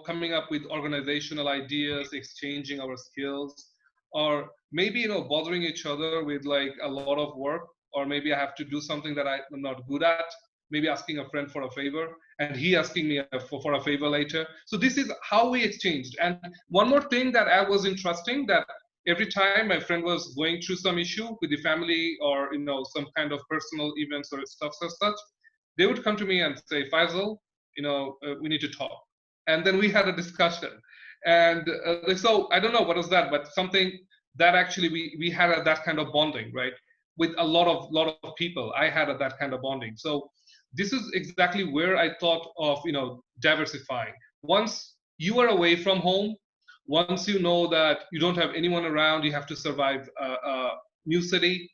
coming up with organizational ideas, exchanging our skills, or maybe, bothering each other with like a lot of work, or maybe I have to do something that I'm not good at, maybe asking a friend for a favor, and he asking me for a favor later. So this is how we exchanged. And one more thing that I was interesting, that every time my friend was going through some issue with the family, or, some kind of personal events or stuff as such, they would come to me and say, Faisal, we need to talk. And then we had a discussion. And so I don't know what was that, but something that actually we had that kind of bonding, right? With a lot of people, I had that kind of bonding. So this is exactly where I thought of, diversifying. Once you are away from home, once you know that you don't have anyone around, you have to survive a new city,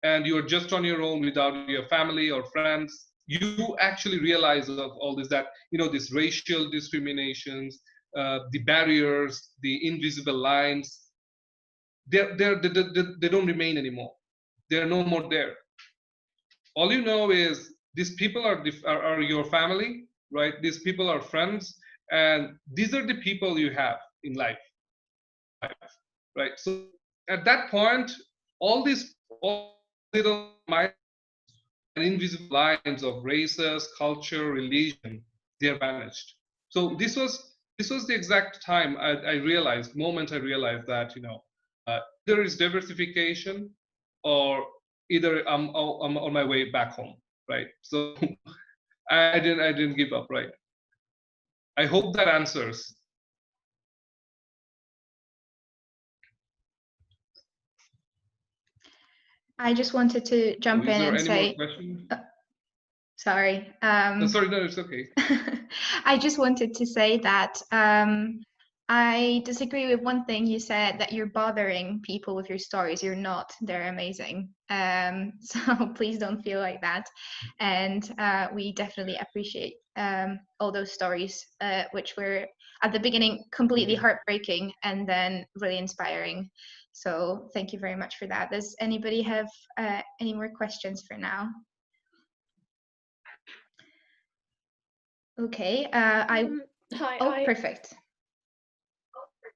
and you're just on your own without your family or friends, you actually realize of all this, that these racial discriminations, the barriers, the invisible lines, they don't remain anymore. They're no more there. All you know is these people are your family, right? These people are friends, and these are the people you have in life, right? So at that point, all little and invisible lines of races, culture, religion, they are vanished. So this was the exact time I realized that either it's diversification or either I'm on my way back home, right? So I didn't give up, right? I hope that answers. I just wanted to jump Is in there and any more say, questions? sorry. No, sorry, no, it's okay. I just wanted to say that I disagree with one thing you said, that you're bothering people with your stories. You're not. They're amazing. So please don't feel like that. And we definitely appreciate all those stories, which were at the beginning completely heartbreaking and then really inspiring. So thank you very much for that. Does anybody have any more questions for now? Okay, Hi, perfect.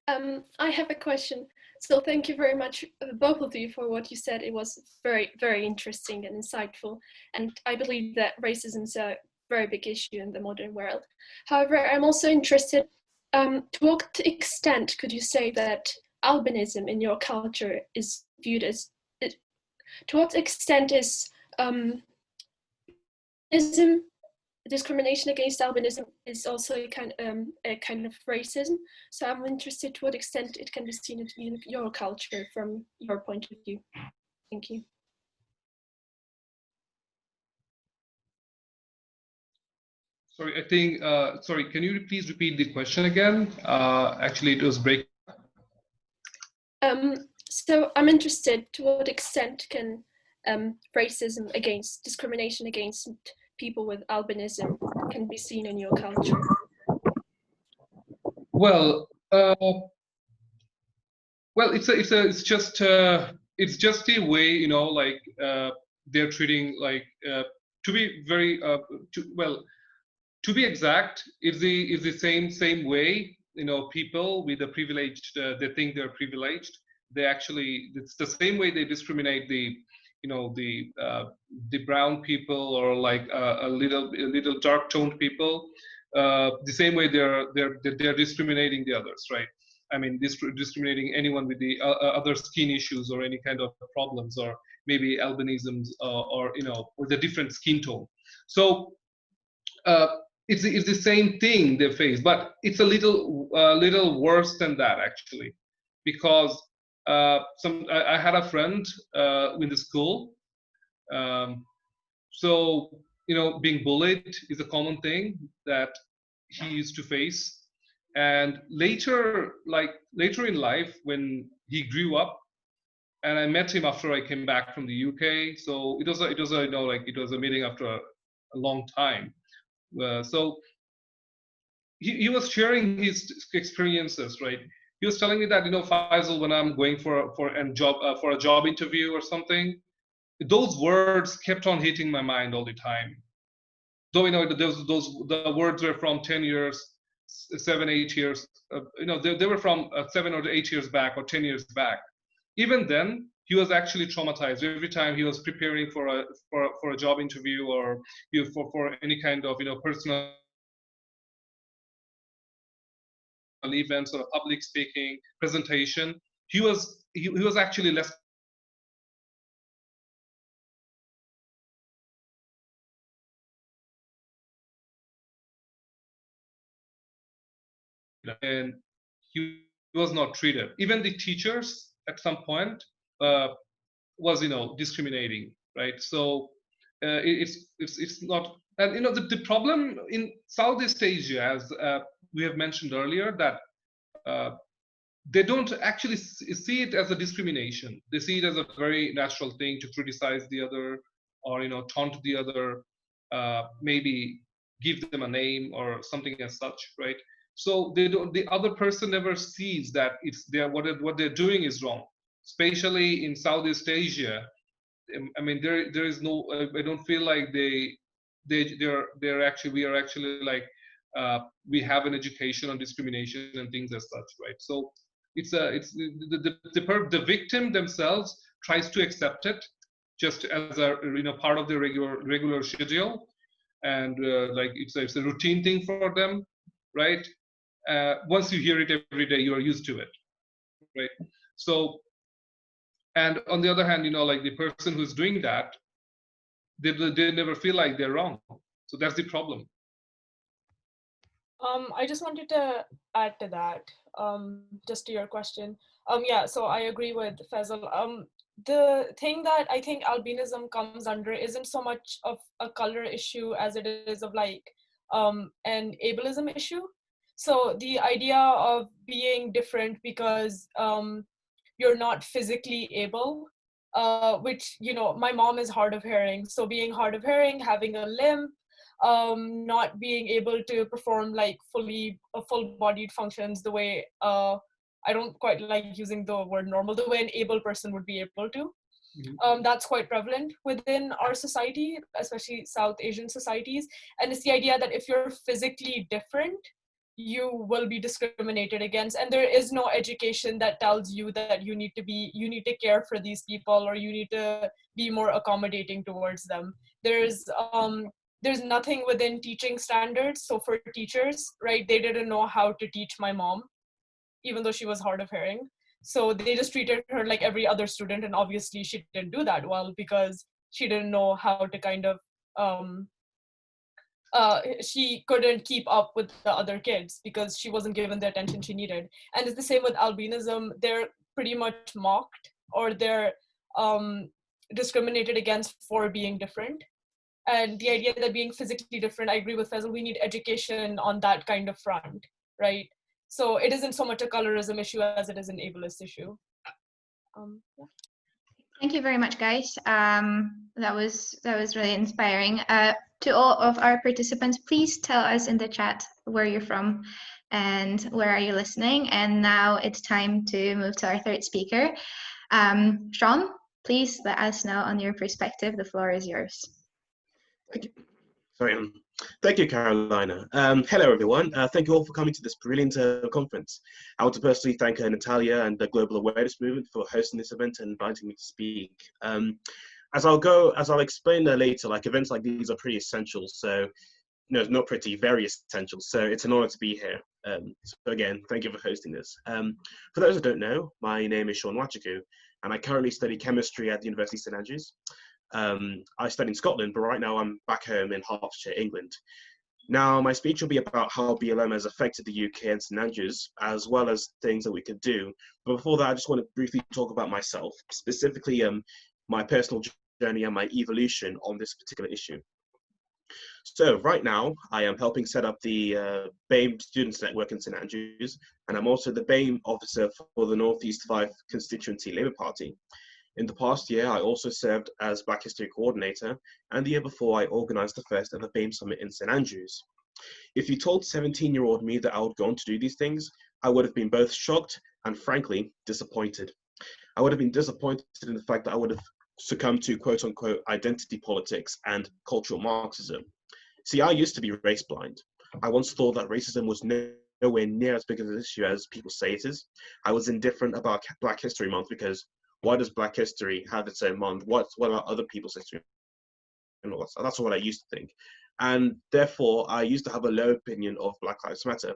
I have a question. So thank you very much, both of you, for what you said. It was very, very interesting and insightful. And I believe that racism is a very big issue in the modern world. However, I'm also interested, to what extent could you say that albinism in your culture is viewed as, to what extent is discrimination against albinism is also a kind of racism? So I'm interested to what extent it can be seen in your culture from your point of view. Thank you. Sorry, I think, sorry, can you please repeat the question again? Actually, it was breaking. So I'm interested to what extent can racism against, discrimination against people with albinism can be seen in your culture? Well, it's just a way, you know, like they're treating, like to be very to be exact, it's the same way, you know, people with the privileged, they think they're privileged. They actually, it's the same way they discriminate the, you know, the brown people, or like a little dark toned people. The same way they're discriminating the others, right? I mean, discriminating anyone with the other skin issues or any kind of problems, or maybe albinisms, or you know, with a different skin tone. So it's the same thing they face, but it's a little worse than that, actually, because I had a friend in the school. So, you know, being bullied is a common thing that he used to face. And later in life, when he grew up, and I met him after I came back from the UK. So it was a, you know, like it was a meeting after a long time. So he was sharing his experiences, right? He was telling me that, you know, Faisal, when I'm going for a job interview or something, those words kept on hitting my mind all the time. Though, you know, the words were from 10 years, 7, 8 years, you know, they were from 7 or 8 years back, or 10 years back. Even then, he was actually traumatized every time he was preparing for a job interview, or, you know, for any kind of, you know, personal events or public speaking presentation. He was actually less, and he was not treated. Even the teachers at some point was, you know, discriminating, right? So it's not. And, you know, the problem in Southeast Asia, as we have mentioned earlier, that they don't actually see it as a discrimination. They see it as a very natural thing to criticize the other, or, you know, taunt the other, maybe give them a name or something as such, right? So they don't. The other person never sees that it's what they're doing is wrong. Especially in Southeast Asia, I mean, there is no. I don't feel like they're actually, we are actually like, we have an education on discrimination and things as such, right? So it's the victim themselves tries to accept it just as a, you know, part of their regular schedule, and like it's a routine thing for them, right? Once you hear it every day, you are used to it, right? So And on the other hand, like the person who's doing that, they never feel like they're wrong. So that's the problem. I just wanted to add to that, just to your question. Yeah, so I agree with Faisal. The thing that I think albinism comes under isn't so much of a color issue as it is of like an ableism issue. So the idea of being different because you're not physically able, which, my mom is hard of hearing. So being hard of hearing, having a limp, not being able to perform like full-bodied functions the way I don't quite like using the word normal, the way an able person would be able to. That's quite prevalent within our society, especially South Asian societies. And it's the idea that if you're physically different, you will be discriminated against, and there is no education that tells you that you need to care for these people, or you need to be more accommodating towards them. There's nothing within teaching standards. So for teachers, right, they didn't know how to teach my mom, even though she was hard of hearing. So they just treated her like every other student, and obviously she didn't do that well because she didn't know how to kind of she couldn't keep up with the other kids because she wasn't given the attention she needed. And it's the same with albinism. They're pretty much mocked, or they're discriminated against for being different. And the idea that being physically different, I agree with Faisal, we need education on that kind of front, right? So it isn't so much a colorism issue as it is an ableist issue. Yeah. Thank you very much, guys. That was really inspiring. To all of our participants, please tell us in the chat where you're from and where are you listening. And now it's time to move to our third speaker. Sean, please let us know on your perspective. The floor is yours. Thank you. Sorry, thank you, Carolina. Hello, everyone. Thank you all for coming to this brilliant conference. I want to personally thank Natalia and the Global Awareness Movement for hosting this event and inviting me to speak. As I'll explain later, like events like these are pretty essential. So, no, not pretty, very essential. So it's an honor to be here. So again, thank you for hosting this. For those who don't know, my name is Sean Wachiku, and I currently study chemistry at the University of St Andrews. I study in Scotland, but right now I'm back home in Hertfordshire, England. Now, my speech will be about how BLM has affected the UK and St Andrews, as well as things that we could do. But before that, I just want to briefly talk about myself, specifically my personal journey and my evolution on this particular issue. So right now, I am helping set up the BAME Students Network in St Andrews, and I'm also the BAME officer for the North East 5 Constituency Labour Party. In the past year, I also served as Black History Coordinator, and the year before, I organised the first ever BAME Summit in St Andrews. If you told 17-year-old me that I would go on to do these things, I would have been both shocked and, frankly, disappointed. I would have been disappointed in the fact that I would have succumbed to quote-unquote identity politics and cultural Marxism. See, I used to be race blind. I once thought that racism was nowhere near as big of an issue as people say it is. I was indifferent about Black History Month because why does Black History have its own month? What about other people's history? And that's what I used to think. And therefore, I used to have a low opinion of Black Lives Matter.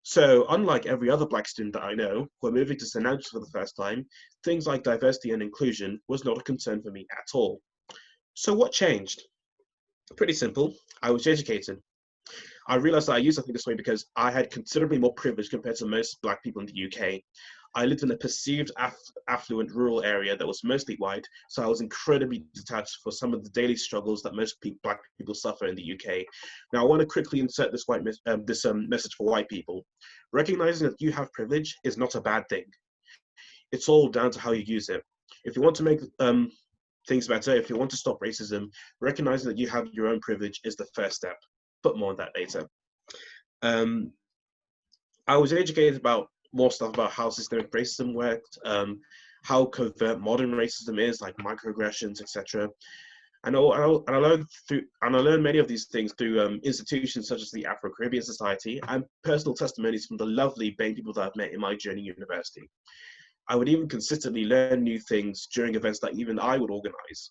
So unlike every other Black student that I know who are moving to St Andrews for the first time, things like diversity and inclusion was not a concern for me at all. So what changed? Pretty simple. I was educated. I realized that I used to think this way because I had considerably more privilege compared to most Black people in the UK. I lived in a perceived affluent rural area that was mostly white, so I was incredibly detached for some of the daily struggles that most Black people suffer in the UK. Now, I want to quickly insert this message for white people. Recognizing that you have privilege is not a bad thing. It's all down to how you use it. If you want to make things better, if you want to stop racism, recognizing that you have your own privilege is the first step. But more on that later. I was educated about more stuff about how systemic racism worked, how covert modern racism is, like microaggressions, etc. And I learned many of these things through institutions such as the Afro-Caribbean Society and personal testimonies from the lovely BAME people that I've met in my journey university. I would even consistently learn new things during events that even I would organize.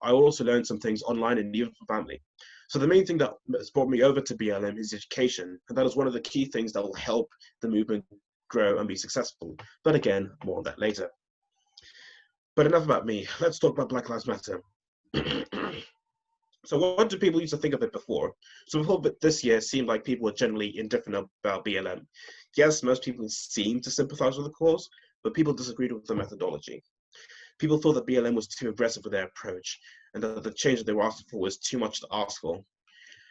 I also learned some things online and even from family. So the main thing that has brought me over to BLM is education, and that is one of the key things that will help the movement grow and be successful. But again, more on that later. But enough about me. Let's talk about Black Lives Matter. So what do people used to think of it before? So before this year, it seemed like people were generally indifferent about BLM. Yes, most people seemed to sympathize with the cause, but people disagreed with the methodology. People thought that BLM was too aggressive with their approach, and that the change that they were asking for was too much to ask for.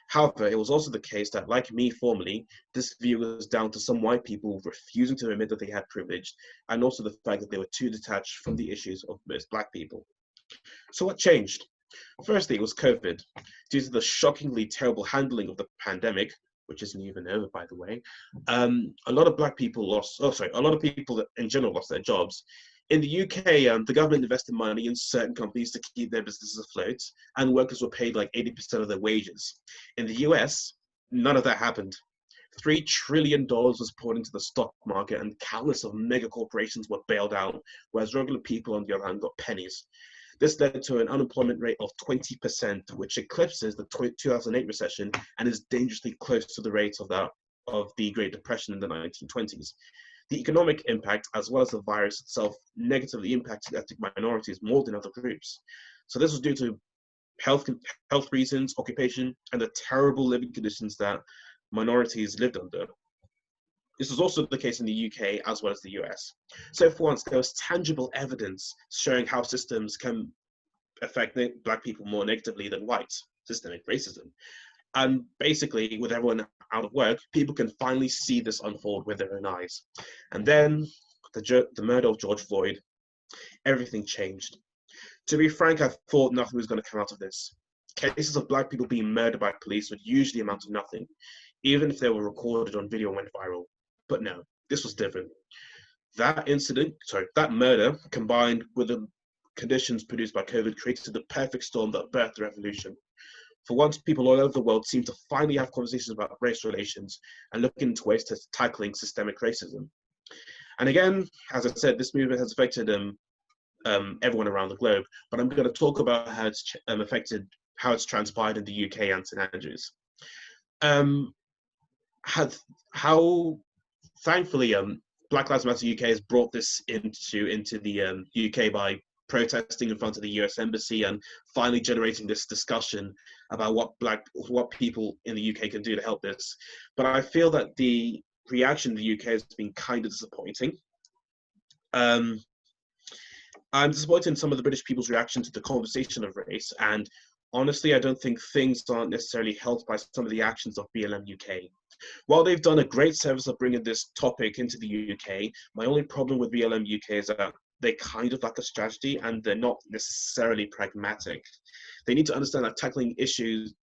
However, it was also the case that, like me formerly, this view was down to some white people refusing to admit that they had privilege, and also the fact that they were too detached from the issues of most Black people. So what changed? Firstly, it was COVID. Due to the shockingly terrible handling of the pandemic, which isn't even over, by the way, a lot of Black people lost, a lot of people in general lost their jobs. In the UK, the government invested money in certain companies to keep their businesses afloat, and workers were paid like 80% of their wages. In the US, none of that happened. $3 trillion was poured into the stock market, and countless of mega corporations were bailed out, whereas regular people, on the other hand, got pennies. This led to an unemployment rate of 20%, which eclipses the 2008 recession and is dangerously close to the rate of the Great Depression in the 1920s. The economic impact, as well as the virus itself, negatively impacted ethnic minorities more than other groups. So this was due to health reasons, occupation, and the terrible living conditions that minorities lived under. This was also the case in the UK as well as the US. So for once, there was tangible evidence showing how systems can affect Black people more negatively than whites, systemic racism. And basically, with everyone out of work, people can finally see this unfold with their own eyes. And then the murder of George Floyd, everything changed. To be frank, I thought nothing was going to come out of this. Cases of Black people being murdered by police would usually amount to nothing, even if they were recorded on video and went viral. But no, this was different. That murder, combined with the conditions produced by COVID, created the perfect storm that birthed the revolution. For once, people all over the world seem to finally have conversations about race relations and look into ways to tackling systemic racism. And again, as I said, this movement has affected everyone around the globe, but I'm going to talk about how it's affected, how it's transpired in the UK and St Andrews. Thankfully, Black Lives Matter UK has brought this into the UK by protesting in front of the US Embassy and finally generating this discussion about what people in the UK can do to help this. But I feel that the reaction in the UK has been kind of disappointing. I'm disappointed in some of the British people's reaction to the conversation of race, and honestly, I don't think things aren't necessarily helped by some of the actions of BLM UK. While they've done a great service of bringing this topic into the UK, my only problem with BLM UK is that they kind of lack a strategy and they're not necessarily pragmatic. They need to understand that tackling issues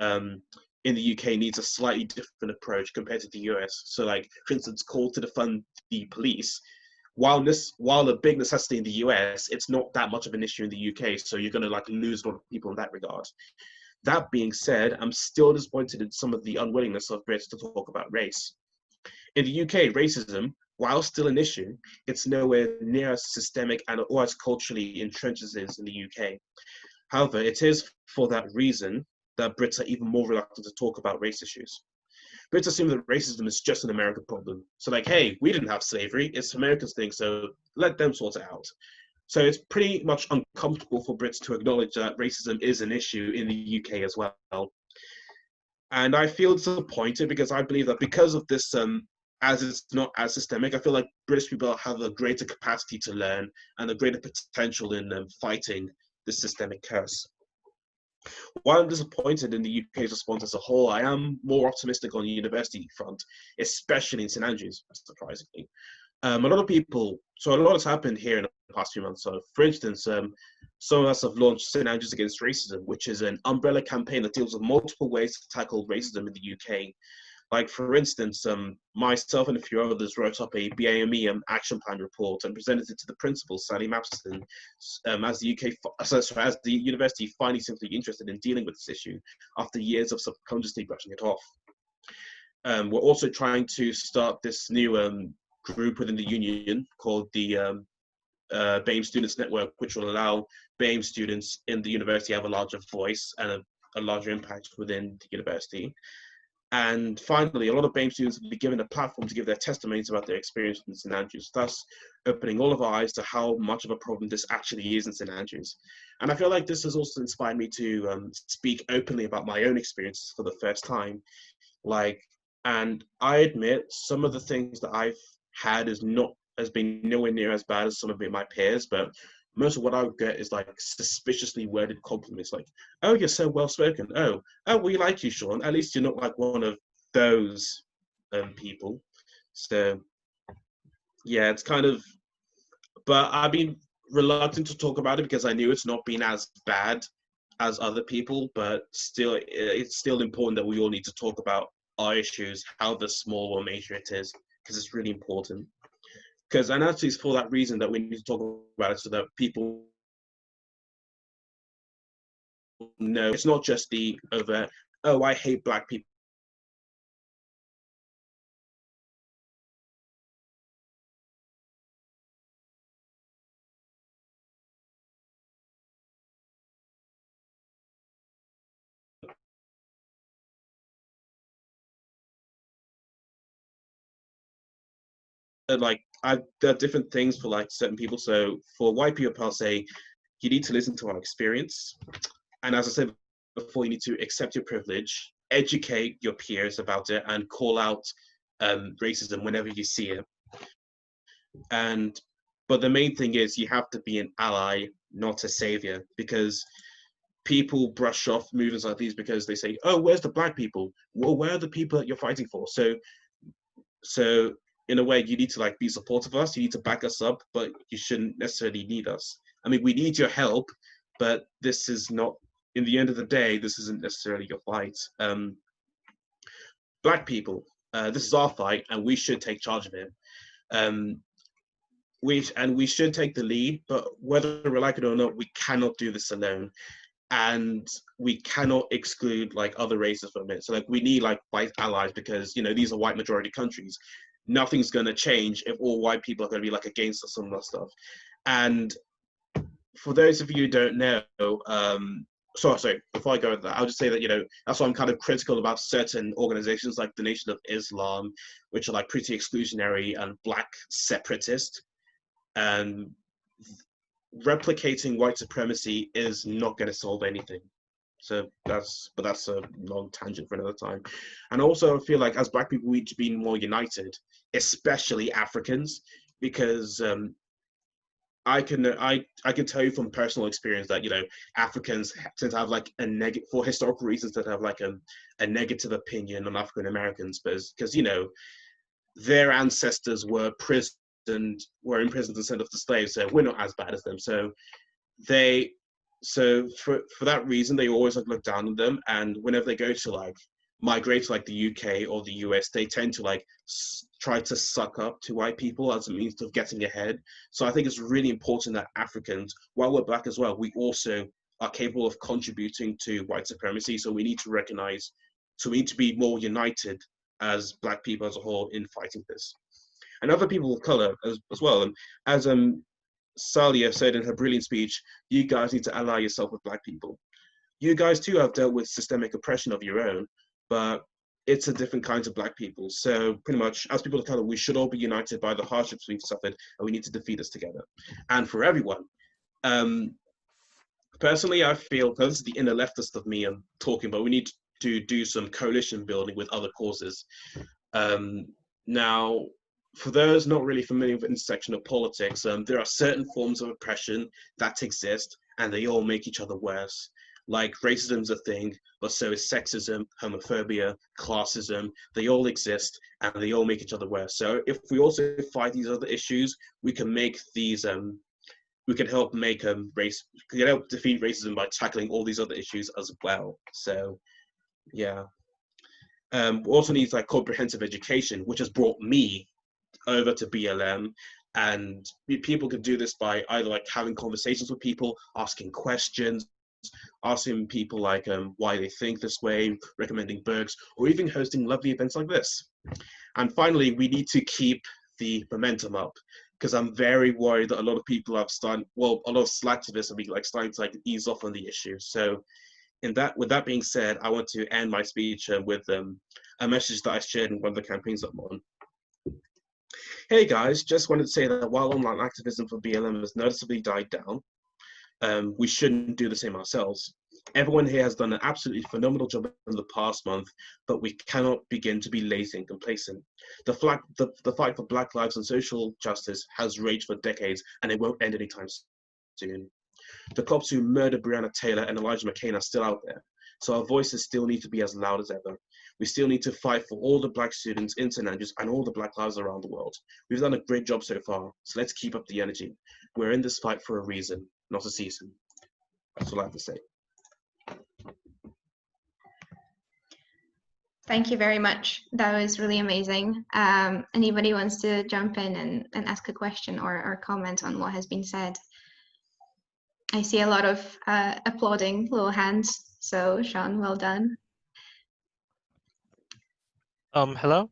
in the UK needs a slightly different approach compared to the US. So like, for instance, call to defund the police. While a big necessity in the US, it's not that much of an issue in the UK, so you're going to lose a lot of people in that regard. That being said, I'm still disappointed in some of the unwillingness of Brits to talk about race. In the UK, racism, while still an issue, it's nowhere near as systemic or as culturally entrenched as it is in the UK. However, it is for that reason that Brits are even more reluctant to talk about race issues. Brits assume that racism is just an American problem. So hey, we didn't have slavery, it's Americans' thing, so let them sort it out. So it's pretty much uncomfortable for Brits to acknowledge that racism is an issue in the UK as well. And I feel disappointed because I believe that because of this, as it's not as systemic, I feel like British people have a greater capacity to learn and a greater potential in fighting this systemic curse. While I'm disappointed in the UK's response as a whole, I am more optimistic on the university front, especially in St Andrews, surprisingly. A lot has happened here in the past few months. So, for instance, some of us have launched St Andrews Against Racism, which is an umbrella campaign that deals with multiple ways to tackle racism in the UK. Like, for instance, myself and a few others wrote up a BAME action plan report and presented it to the principal, Sally Mapston, as the university finally simply interested in dealing with this issue after years of subconsciously brushing it off. We're also trying to start this new group within the union called the BAME Students Network, which will allow BAME students in the university to have a larger voice and a larger impact within the university. And finally, a lot of BAME students will be given a platform to give their testimonies about their experience in St Andrews, thus opening all of our eyes to how much of a problem this actually is in St Andrews. And I feel like this has also inspired me to speak openly about my own experiences for the first time. And I admit some of the things that I've had has been nowhere near as bad as some of my peers, but most of what I would get is like suspiciously worded compliments, like, "Oh, you're so well spoken. Oh, we like you, Sean. At least you're not like one of those people." So yeah, it's kind of. But I've been reluctant to talk about it because I knew it's not been as bad as other people. But still, it's still important that we all need to talk about our issues, however small or major it is, because it's really important. And actually, it's for that reason that we need to talk about it so that people know it's not just the overt, "Oh, I hate Black people." There are different things for like certain people. So for white people, I'll say you need to listen to our experience. And as I said before, you need to accept your privilege, educate your peers about it, and call out racism whenever you see it. But the main thing is you have to be an ally, not a savior, because people brush off movements like these because they say, "Oh, where's the Black people? Well, where are the people that you're fighting for?" So in a way, you need to like be supportive of us. You need to back us up, but you shouldn't necessarily need us. I mean, we need your help, but this is not. In the end of the day, this isn't necessarily your fight. Black people, this is our fight, and we should take charge of it. Um, we should take the lead, but whether we like it or not, we cannot do this alone, and we cannot exclude like other races from it. So like we need like white allies because these are white majority countries. Nothing's going to change if all white people are going to be like against us and that stuff. And for those of you who don't know, sorry, before I go with that, I'll just say that, that's why I'm kind of critical about certain organizations like the Nation of Islam, which are like pretty exclusionary and Black separatist. And replicating white supremacy is not going to solve anything. So that's a long tangent for another time. And also I feel like as Black people, we need to be more united, especially Africans, because I can tell you from personal experience that Africans tend to have like for historical reasons that have like a negative opinion on African Americans, because their ancestors were imprisoned and sent off to slaves, so we're not as bad as them. So for that reason, they always like look down on them, and whenever they go to like migrate to like the UK or the US, they tend to like try to suck up to white people as a means of getting ahead. So I think it's really important that Africans, while we're Black as well, we also are capable of contributing to white supremacy. So we need to be more united as Black people as a whole in fighting this. And other people of color as well. And as Salia said in her brilliant speech, you guys need to ally yourself with Black people. You guys too have dealt with systemic oppression of your own, but it's a different kinds of Black people. So pretty much, as people of color, we should all be united by the hardships we've suffered, and we need to defeat this together. And for everyone, personally, I feel, because this is the inner leftist of me I'm talking, but we need to do some coalition building with other causes. Now, for those not really familiar with intersectional politics, there are certain forms of oppression that exist, and they all make each other worse. Like racism's a thing, but so is sexism, homophobia, classism. They all exist, and they all make each other worse. So if we also fight these other issues, we can make these. We can help make we can help defeat racism by tackling all these other issues as well. So, yeah. We also need like comprehensive education, which has brought me over to BLM, and people could do this by either like having conversations with people, asking questions, asking people like why they think this way, recommending books, or even hosting lovely events like this. And finally, we need to keep the momentum up, because I'm very worried that a lot of people have a lot of slacktivists will be like starting to like ease off on the issue. So with that being said, I want to end my speech with a message that I shared in one of the campaigns I'm on. Hey guys, just wanted to say that while online activism for BLM has noticeably died down, we shouldn't do the same ourselves. Everyone here has done an absolutely phenomenal job in the past month, but we cannot begin to be lazy and complacent. The fight for Black lives and social justice has raged for decades, and it won't end anytime soon. The cops who murdered Breonna Taylor and Elijah McClain are still out there, so our voices still need to be as loud as ever. We still need to fight for all the Black students in St. Andrews and all the Black lives around the world. We've done a great job so far, so let's keep up the energy. We're in this fight for a reason, not a season. That's all I have to say. Thank you very much. That was really amazing. Anybody wants to jump in and ask a question or comment on what has been said? I see a lot of applauding little hands. So Sean, well done. Hello?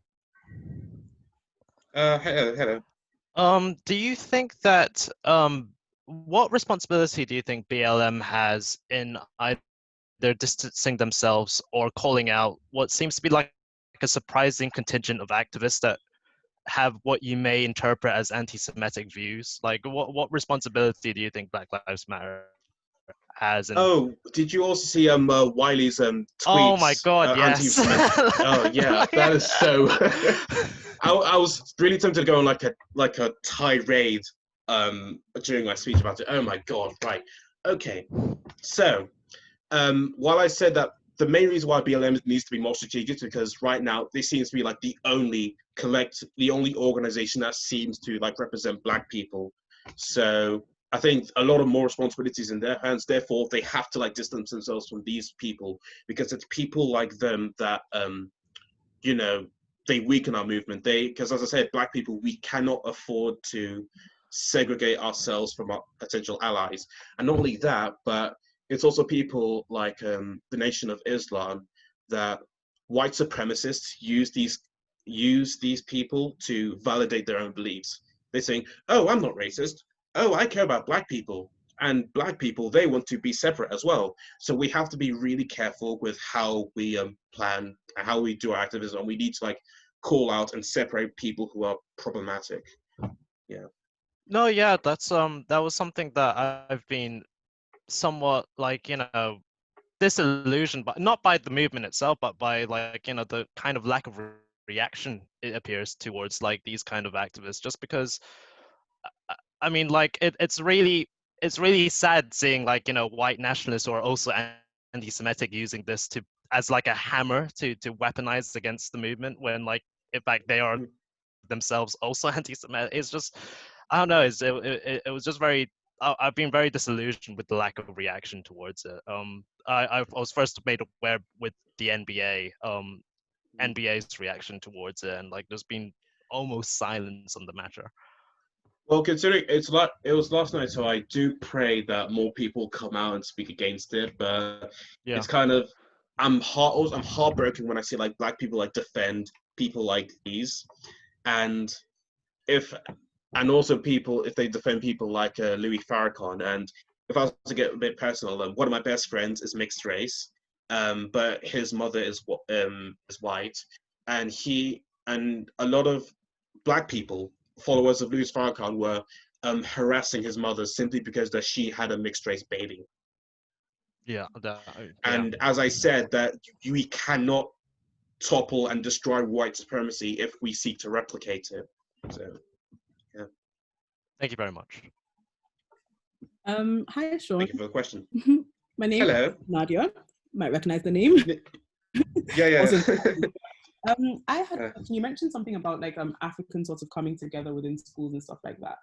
Hello. Do you think that what responsibility do you think BLM has in either distancing themselves or calling out what seems to be like a surprising contingent of activists that have what you may interpret as anti-Semitic views? Like, what responsibility do you think Black Lives Matter has? Oh, did you also see Wiley's tweets? Oh my God, yes. Oh yeah, that is so. I was really tempted to go on like a tirade during my speech about it. Oh my God, right. Okay. So while I said that the main reason why BLM needs to be more strategic is because right now they seems to be like the only organization that seems to like represent Black people. So I think a lot of more responsibilities in their hands. Therefore, they have to like distance themselves from these people because it's people like them that you know, they weaken our movement. Because as I said, Black people, we cannot afford to segregate ourselves from our potential allies. And not only that, but it's also people like the Nation of Islam that white supremacists use these people to validate their own beliefs. They're saying, oh, I'm not racist. Oh, I care about Black people. And Black people, they want to be separate as well. So we have to be really careful with how we plan, how we do our activism. We need to like call out and separate people who are problematic. Yeah. No, yeah, that's that was something that I've been somewhat like, disillusioned, but not by the movement itself, but by like, the kind of lack of reaction it appears towards like these kind of activists. Just because, I mean, like it's really sad seeing like white nationalists who are also anti-Semitic using this as like a hammer to weaponize against the movement when like in fact they are themselves also anti-Semitic. It's just, I don't know. It was just very. I've been very disillusioned with the lack of reaction towards it. I was first made aware with the NBA, NBA's reaction towards it, and like there's been almost silence on the matter. Well, considering it was last night, so I do pray that more people come out and speak against it. But Yeah. it's kind of I'm heartbroken when I see like Black people like defend people like these, and also people if they defend people like Louis Farrakhan. And if I was to get a bit personal, one of my best friends is mixed race, but his mother is white, and a lot of Black people, followers of Louis Farrakhan, were harassing his mother simply because that she had a mixed race baby. Yeah. And as I said, that we cannot topple and destroy white supremacy if we seek to replicate it. So, yeah. Thank you very much. Hi, Sean. Thank you for the question. My name is Nadia. Might recognize the name. Yeah. I had a question. You mentioned something about like Africans sort of coming together within schools and stuff like that.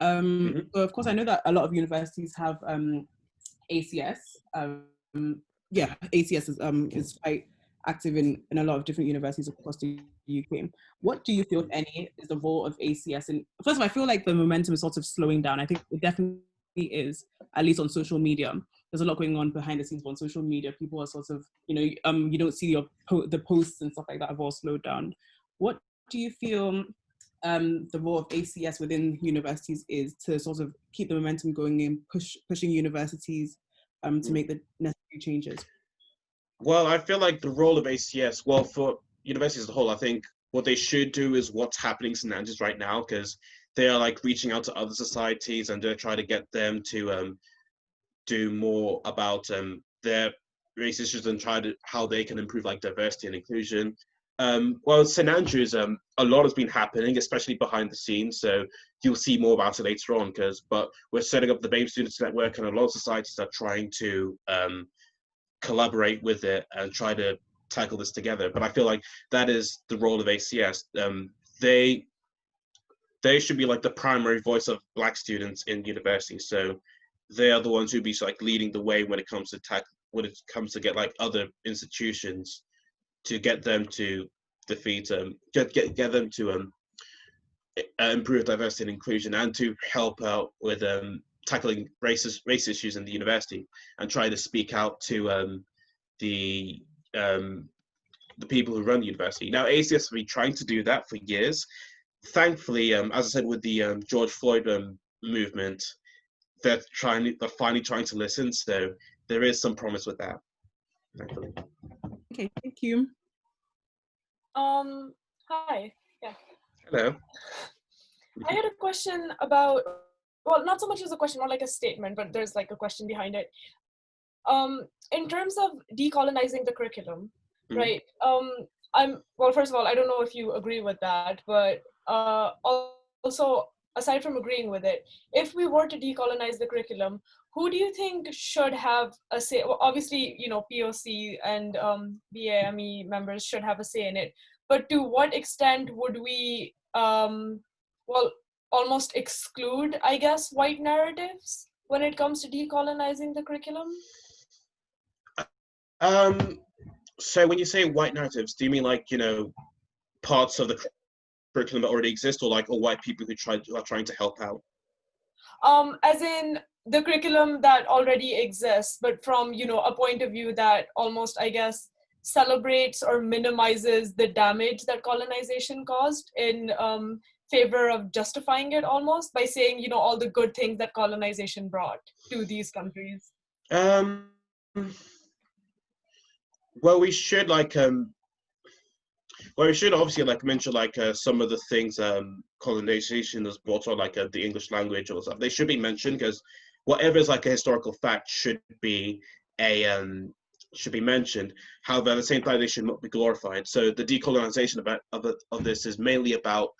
So of course, I know that a lot of universities have ACS. ACS is quite active in a lot of different universities across the UK. What do you feel, if any, is the role of ACS? And first of all, I feel like the momentum is sort of slowing down. I think it definitely is, at least on social media. There's a lot going on behind the scenes, but on social media, people are sort of, you don't see the posts and stuff like that have all slowed down. What do you feel the role of ACS within universities is to sort of keep the momentum going and pushing universities to make the necessary changes? Well, I feel like the role of ACS, well, for universities as a whole, I think what they should do is what's happening in St. Andrews right now, because they are like reaching out to other societies and they're trying to get them to do more about their race issues and try to how they can improve like diversity and inclusion. Well, St. Andrews, a lot has been happening, especially behind the scenes. So you'll see more about it later on. But we're setting up the BAME Students Network, and a lot of societies are trying to collaborate with it and try to tackle this together. But I feel like that is the role of ACS. They should be like the primary voice of Black students in university. So they are the ones who be like leading the way when it comes to get like other institutions to get them to defeat get them to improve diversity and inclusion, and to help out with tackling race issues in the university, and try to speak out to the people who run the university. Now, ACS has been trying to do that for years. Thankfully, as I said, with the George Floyd movement, they're finally trying to listen. So there is some promise with that. Thankfully. Okay, thank you. Hi. Yeah. Hello. I had a question about, well, not so much as a question, more like a statement, but there's like a question behind it. In terms of decolonizing the curriculum, right? Well, first of all, I don't know if you agree with that, but also, aside from agreeing with it, if we were to decolonize the curriculum, who do you think should have a say? Well, obviously, you know, POC and BAME members should have a say in it, but to what extent would we, well, almost exclude, I guess, white narratives when it comes to decolonizing the curriculum? So when you say white narratives, do you mean like, you know, parts of the curriculum that already exist, or white people who are trying to help out? As in the curriculum that already exists, but from, you know, a point of view that almost, I guess, celebrates or minimizes the damage that colonization caused in favor of justifying it, almost by saying, you know, all the good things that colonization brought to these countries. Well, we should obviously like mention like some of the things colonization has brought on, like the English language or stuff. They should be mentioned, because whatever is like a historical fact should be mentioned. However, at the same time, they should not be glorified. So the decolonization of this is mainly about,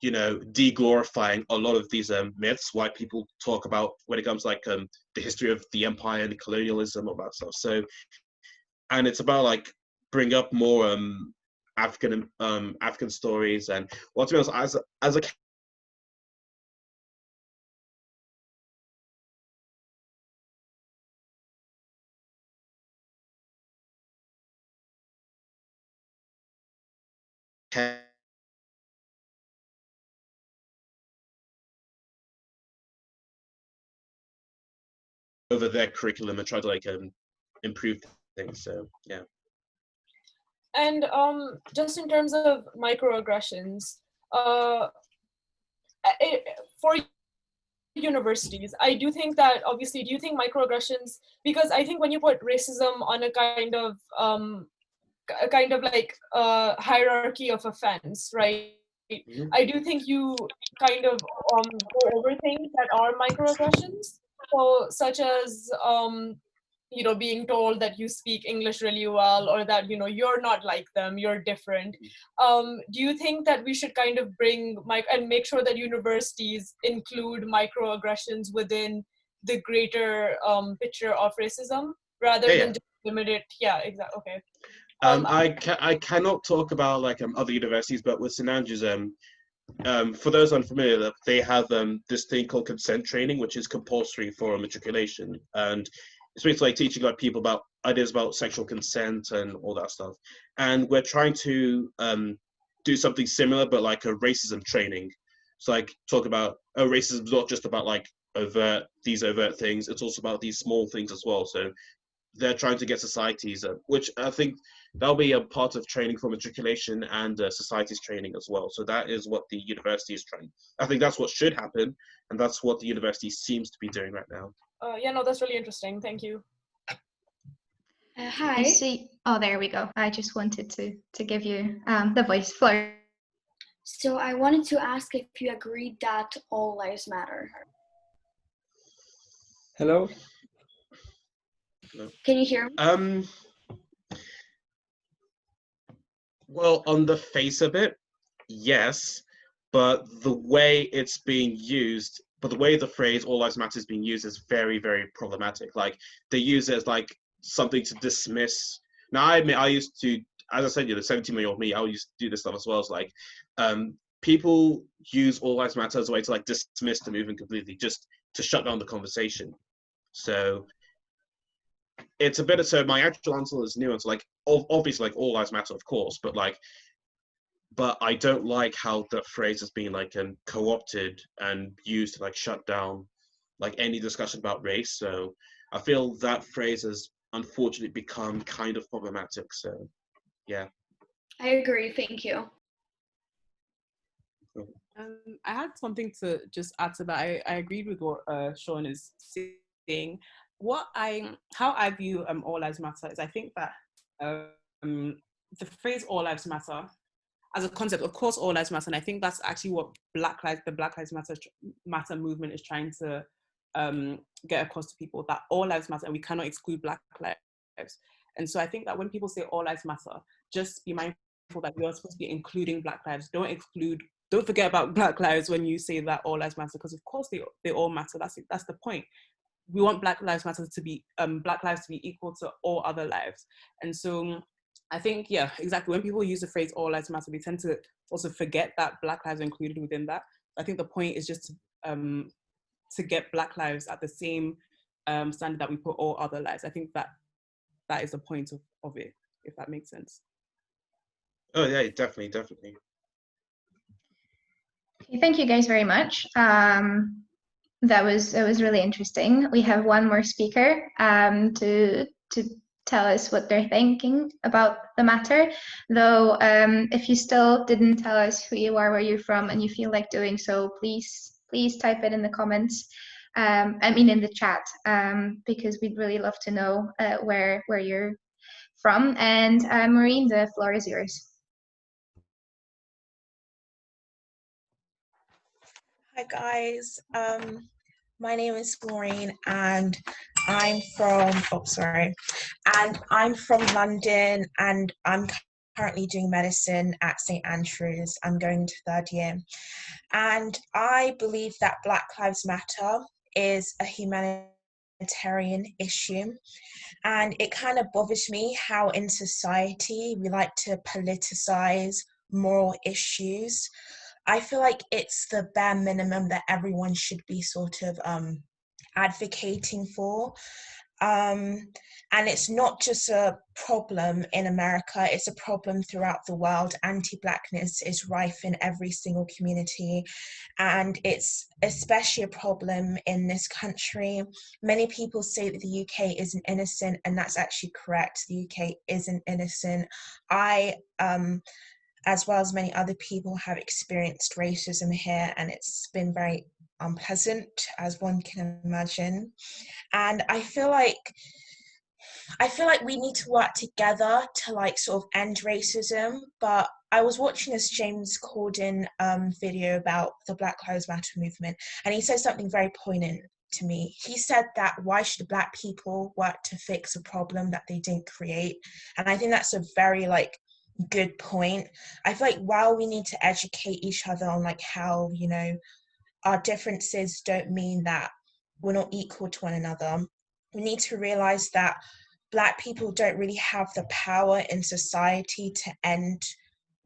you know, de-glorifying a lot of these myths white people talk about when it comes like the history of the empire and colonialism, all that stuff. So, and it's about like bring up more African stories. And well, to be honest, as a over their curriculum and try to like improve things. So yeah. And just in terms of microaggressions, for universities, I do think that, obviously, do you think microaggressions, because I think when you put racism on a kind of like hierarchy of offense, right? Mm-hmm. I do think you kind of go over things that are microaggressions. So such as you know, being told that you speak English really well, or that, you know, you're not like them, you're different. Do you think that we should kind of bring and make sure that universities include microaggressions within the greater picture of racism, rather than just limit it? Yeah, exactly. Okay. I cannot talk about like other universities, but with St. Andrews, for those unfamiliar, they have this thing called consent training, which is compulsory for matriculation, and it's basically like teaching like people about ideas about sexual consent and all that stuff. And we're trying to do something similar, but like a racism training. So like talk about racism is not just about like overt things; it's also about these small things as well. So they're trying to get societies, which I think that'll be a part of training for matriculation and societies training as well. So that is what the university is trying. I think that's what should happen, and that's what the university seems to be doing right now. Yeah, no, that's really interesting. Thank you. I Hi. see. Oh, there we go. I just wanted to give you the voice floor. So I wanted to ask if you agreed that all lives matter. Hello? Can you hear me? Well, on the face of it, yes, but the way it's being used, but the way the phrase "all lives matter" is being used is very, very problematic. Like they use it as like something to dismiss. Now, I admit I used to, as I said, you know, 17-year-old me, I used to do this stuff as well. It's like people use "all lives matter" as a way to like dismiss the movement completely, just to shut down the conversation. So it's a bit of, so my actual answer is nuanced. Like obviously, like all lives matter, of course, but like, but I don't like how the phrase has been like co-opted and used to like shut down like any discussion about race. So I feel that phrase has unfortunately become kind of problematic. So yeah. I agree. Thank you. I had something to just add to that. I agreed with what Sean is saying. How I view all lives matter is I think that the phrase all lives matter as a concept, of course, all lives matter, and I think that's actually what the Black Lives Matter movement is trying to get across to people, that all lives matter and we cannot exclude Black lives. And so I think that when people say all lives matter, just be mindful that you're supposed to be including Black lives. Don't forget about Black lives when you say that all lives matter, because of course they all matter. That's the point. We want Black lives matter to be Black lives to be equal to all other lives. And so I think, yeah, exactly. When people use the phrase all lives matter, they tend to also forget that Black lives are included within that. I think the point is just to get Black lives at the same standard that we put all other lives. I think that is the point of it, if that makes sense. Oh yeah, definitely. Okay, thank you guys very much. That was really interesting. We have one more speaker to tell us what they're thinking about the matter. Though, if you still didn't tell us who you are, where you're from, and you feel like doing so, please type it in the comments. I mean in the chat, because we'd really love to know where you're from. And Maureen, the floor is yours. Hi guys, my name is Maureen and I'm from London, and I'm currently doing medicine at St Andrews. I'm going to third year, and I believe that Black Lives Matter is a humanitarian issue, and it kind of bothers me how in society we like to politicize moral issues. I feel like it's the bare minimum that everyone should be sort of advocating for. And it's not just a problem in America, it's a problem throughout the world. Anti-Blackness is rife in every single community, and it's especially a problem in this country. Many people say that the UK isn't innocent, and that's actually correct. The UK isn't innocent. I as well as many other people, have experienced racism here, and it's been very unpleasant, as one can imagine. And I feel like we need to work together to like sort of end racism. But I was watching this James Corden video about the Black Lives Matter movement, and he said something very poignant to me. He said that why should Black people work to fix a problem that they didn't create? And I think that's a very like good point. I feel like while we need to educate each other on like how, you know, our differences don't mean that we're not equal to one another, we need to realize that Black people don't really have the power in society to end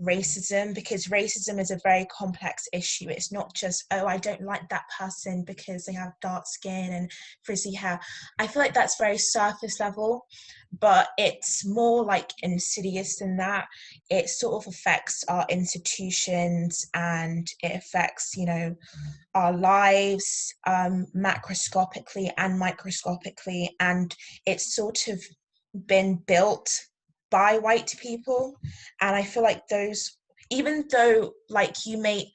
racism, because racism is a very complex issue. It's not just, oh, I don't like that person because they have dark skin and frizzy hair. I feel like that's very surface level, but it's more like insidious than that. It sort of affects our institutions, and it affects, you know, our lives macroscopically and microscopically, and it's sort of been built by white people. And I feel like those, even though like you may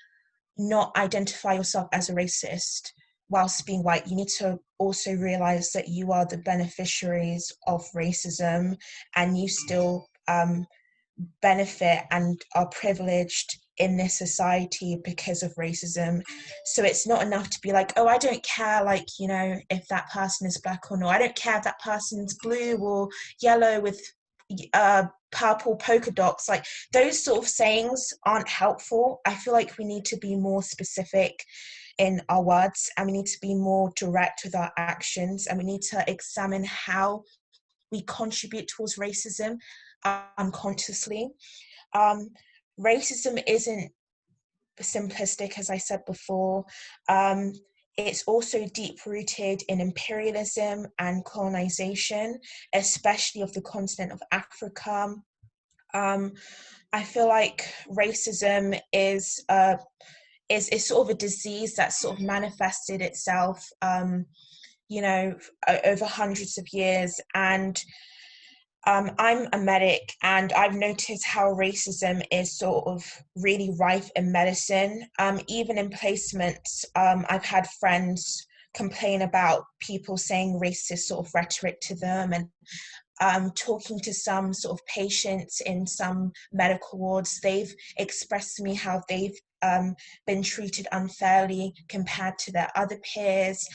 not identify yourself as a racist, whilst being white, you need to also realize that you are the beneficiaries of racism, and you still benefit and are privileged in this society because of racism. So it's not enough to be like, oh, I don't care, like, you know, if that person is black or not. I don't care if that person's blue or yellow with purple polka dots. Like, those sort of sayings aren't helpful. I feel like we need to be more specific in our words, and we need to be more direct with our actions, and we need to examine how we contribute towards racism unconsciously. Racism isn't simplistic, as I said before. It's also deep-rooted in imperialism and colonization, especially of the continent of Africa. I feel like racism is sort of a disease that sort of manifested itself, you know, over hundreds of years. And I'm a medic, and I've noticed how racism is sort of really rife in medicine. Even in placements, I've had friends complain about people saying racist sort of rhetoric to them, and talking to some sort of patients in some medical wards, they've expressed to me how they've been treated unfairly compared to their other peers.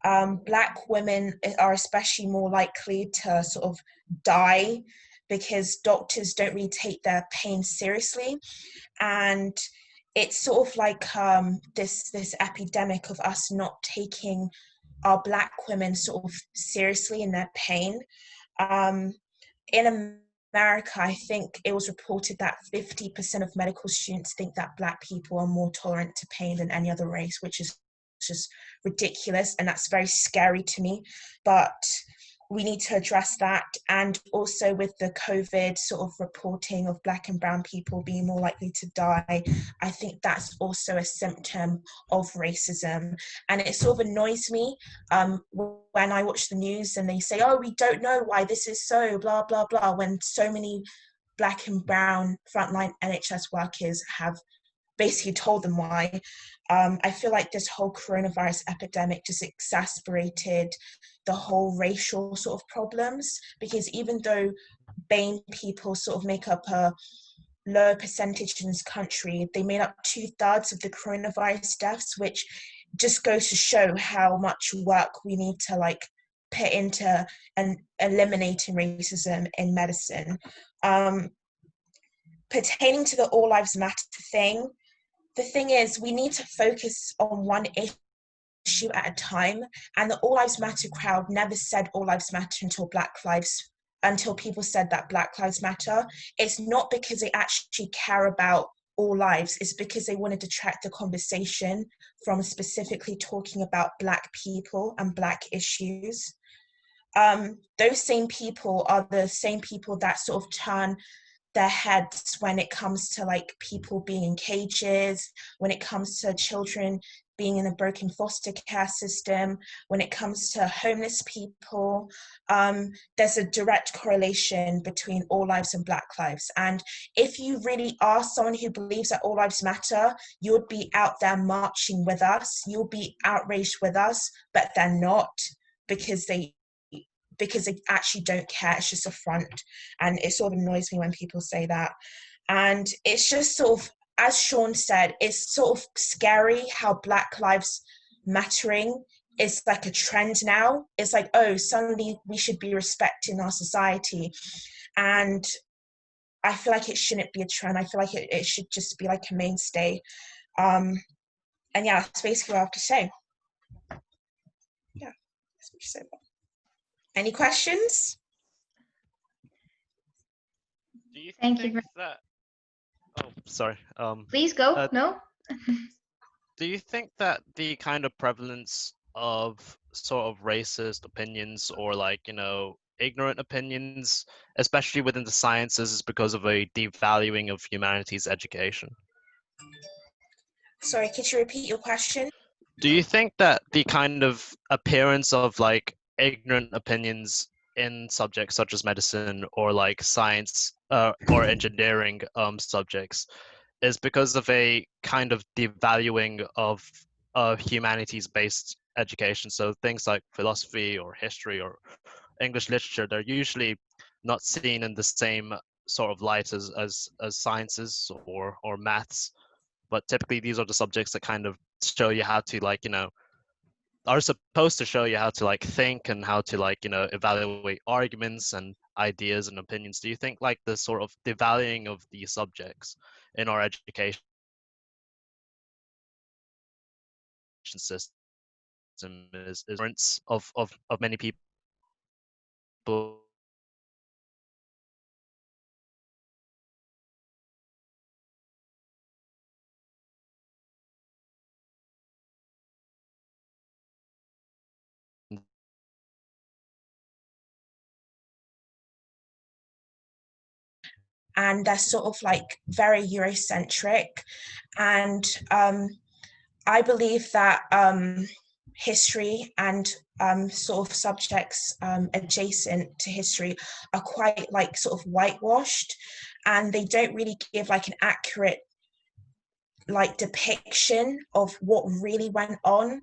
Black women are especially more likely to sort of die because doctors don't really take their pain seriously. And it's sort of like this epidemic of us not taking our Black women sort of seriously in their pain. In America, I think it was reported that 50% of medical students think that Black people are more tolerant to pain than any other race, which is just ridiculous, and that's very scary to me. But we need to address that. And also with the COVID sort of reporting of Black and brown people being more likely to die, I think that's also a symptom of racism. And it sort of annoys me when I watch the news and they say, oh, we don't know why this is so, blah, blah, blah, when so many Black and brown frontline NHS workers have basically told them why. I feel like this whole coronavirus epidemic just exacerbated the whole racial sort of problems, because even though BAME people sort of make up a lower percentage in this country, they made up 2/3 of the coronavirus deaths, which just goes to show how much work we need to like put into eliminating racism in medicine. Pertaining to the All Lives Matter thing, the thing is, we need to focus on one issue at a time. And the All Lives Matter crowd never said All Lives Matter until people said that Black Lives Matter. It's not because they actually care about all lives, it's because they want to detract the conversation from specifically talking about Black people and Black issues. Those same people are the same people that sort of turn their heads when it comes to like people being in cages, when it comes to children being in a broken foster care system, when it comes to homeless people. There's a direct correlation between all lives and Black lives. And if you really are someone who believes that all lives matter, you would be out there marching with us, you'll be outraged with us, but they're not, because they actually don't care. It's just a front. And it sort of annoys me when people say that. And it's just sort of, as Sean said, it's sort of scary how Black Lives Mattering is like a trend now. It's like, oh, suddenly we should be respecting our society. And I feel like it shouldn't be a trend. I feel like it should just be like a mainstay. And yeah, that's basically what I have to say. Yeah, that's what you said. Any questions? Do you Thank think you. that? Oh, sorry. Please go. No. Do you think that the kind of prevalence of sort of racist opinions or like, you know, ignorant opinions, especially within the sciences, is because of a devaluing of humanities education? Sorry, could you repeat your question? Do you think that the kind of appearance of like ignorant opinions in subjects such as medicine or like science or engineering subjects is because of a kind of devaluing of humanities-based education. So things like philosophy or history or English literature, they're usually not seen in the same sort of light as sciences or maths. But typically these are the subjects that kind of show you how to, like, are supposed to show you how to, like, think and how to, like, evaluate arguments and ideas and opinions. Do you think, like, the sort of devaluing of these subjects in our education system is of many people and they're sort of like very Eurocentric. And I believe that history and sort of subjects adjacent to history are quite like sort of whitewashed, and they don't really give like an accurate like depiction of what really went on.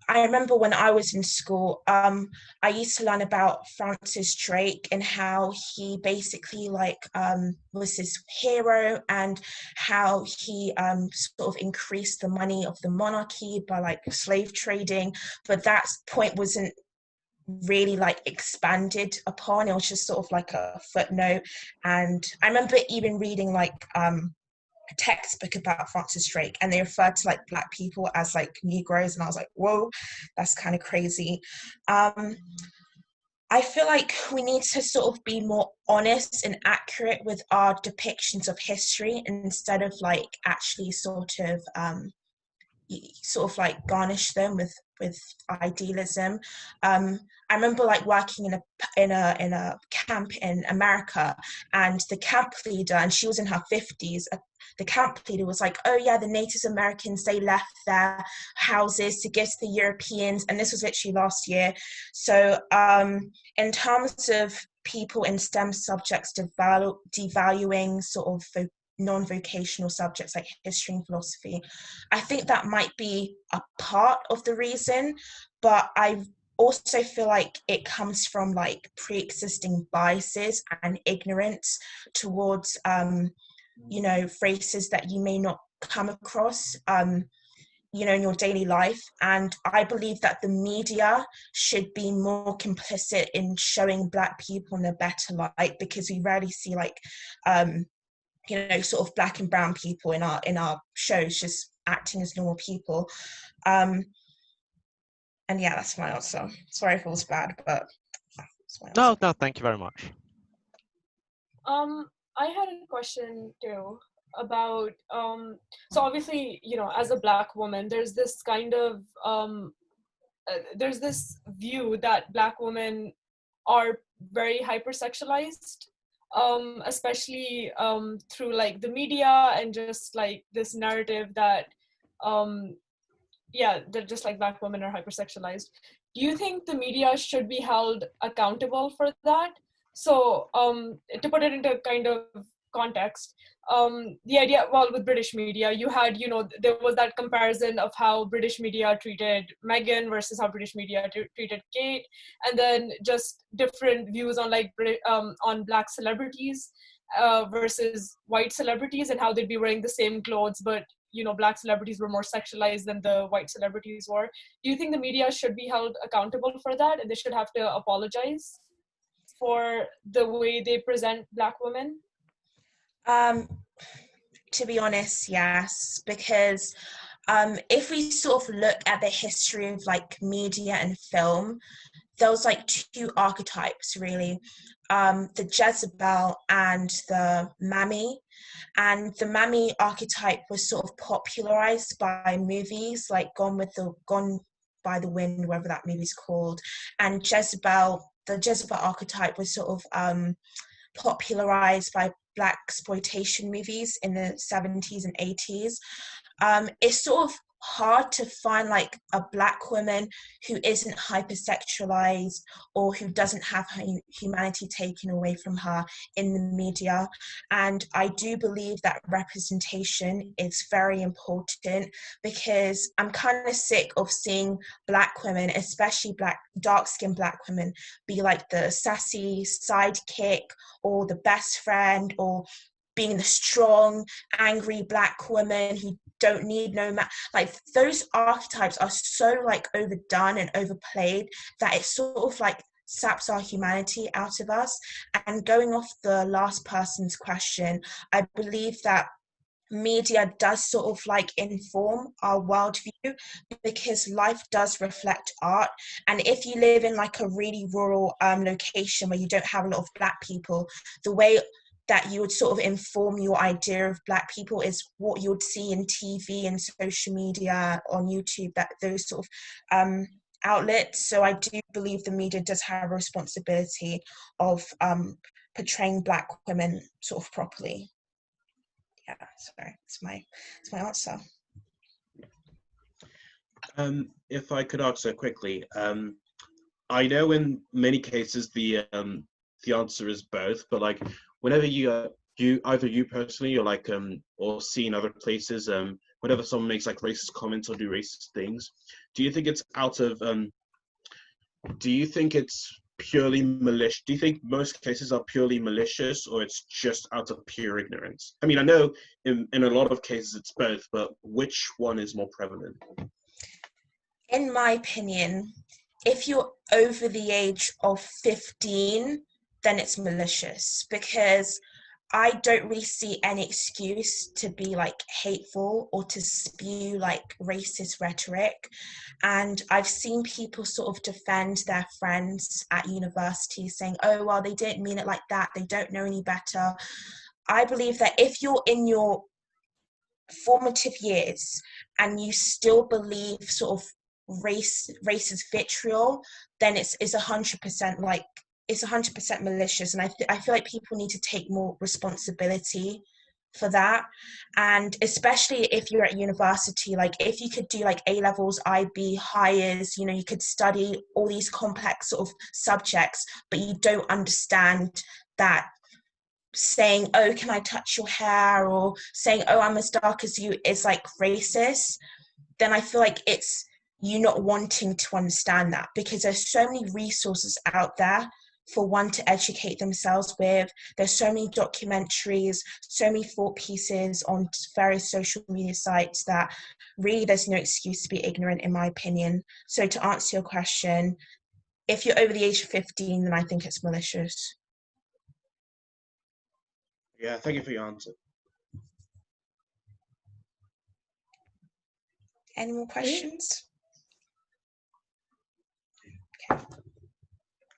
I remember when I was in school, I used to learn about Francis Drake and how he basically like was this hero, and how he sort of increased the money of the monarchy by like slave trading. But that point wasn't really like expanded upon. It was just sort of like a footnote. And I remember even reading like textbook about Francis Drake, and they referred to like Black people as like Negroes, and I was like, whoa, that's kind of crazy. I feel like we need to sort of be more honest and accurate with our depictions of history, instead of like actually sort of like garnish them with idealism. I remember like working in a camp in America, and the camp leader, and she was in her 50s, the camp leader was like, oh yeah, the Native Americans, they left their houses to give to the Europeans, and this was literally last year. So in terms of people in STEM subjects devaluing sort of non-vocational subjects like history and philosophy, I think that might be a part of the reason, but I also feel like it comes from like pre-existing biases and ignorance towards phrases that you may not come across in your daily life. And I believe that the media should be more complicit in showing Black people in a better light, because we rarely see like sort of Black and brown people in our shows just acting as normal people. And yeah, that's my answer. Sorry if it was bad, but that's my answer. No, thank you very much. I had a question too about so obviously, as a Black woman, there's this kind of there's this view that Black women are very hypersexualized, especially through like the media, and just like this narrative that they're just like Black women are hypersexualized. Do you think the media should be held accountable for that? So to put it into kind of context, the idea, well, with British media, you had, there was that comparison of how British media treated Meghan versus how British media treated Kate, and then just different views on like on Black celebrities versus white celebrities, and how they'd be wearing the same clothes, but Black celebrities were more sexualized than the white celebrities were. Do you think the media should be held accountable for that, and they should have to apologize for the way they present Black women? To be honest, yes, because if we sort of look at the history of like media and film, there was like two archetypes really, the Jezebel and the Mammy. And the Mammy archetype was sort of popularized by movies like Gone by the Wind, whatever that movie's called. And the Jezebel archetype was sort of popularized by Black exploitation movies in the 70s and 80s. It's sort of hard to find like a Black woman who isn't hypersexualized or who doesn't have her humanity taken away from her in the media. And I do believe that representation is very important, because I'm kind of sick of seeing Black women, especially dark-skinned Black women, be like the sassy sidekick or the best friend, or being the strong, angry Black woman who don't need no man. Like, those archetypes are so like overdone and overplayed that it sort of like saps our humanity out of us. And going off the last person's question, I believe that media does sort of like inform our worldview, because life does reflect art. And if you live in like a really rural location where you don't have a lot of Black people, the way that you would sort of inform your idea of Black people is what you would see in TV and social media, on YouTube, that those sort of outlets. So I do believe the media does have a responsibility of portraying Black women sort of properly. Yeah, sorry, it's my answer. If I could answer quickly, I know in many cases the answer is both, but like whenever you either you personally or like or see in other places, whenever someone makes like racist comments or do racist things, do you think it's out of do you think it's purely malicious? Do you think most cases are purely malicious, or it's just out of pure ignorance? I mean, I know in a lot of cases it's both, but which one is more prevalent? In my opinion, if you're over the age of 15, then it's malicious, because I don't really see any excuse to be like hateful or to spew like racist rhetoric. And I've seen people sort of defend their friends at university saying, oh, well, they didn't mean it like that, they don't know any better. I believe that if you're in your formative years and you still believe sort of racist vitriol, then it's 100% like, it's 100% malicious. And I feel like people need to take more responsibility for that. And especially if you're at university, like if you could do like A-levels, IB, hires, you know, you could study all these complex sort of subjects, but you don't understand that saying, oh, can I touch your hair, or saying, oh, I'm as dark as you, is like racist, then I feel like it's you not wanting to understand that, because there's so many resources out there for one to educate themselves with. There's so many documentaries, so many thought pieces on various social media sites that really there's no excuse to be ignorant, in my opinion. So to answer your question, if you're over the age of 15, then I think it's malicious. Yeah, thank you for your answer. Any more questions?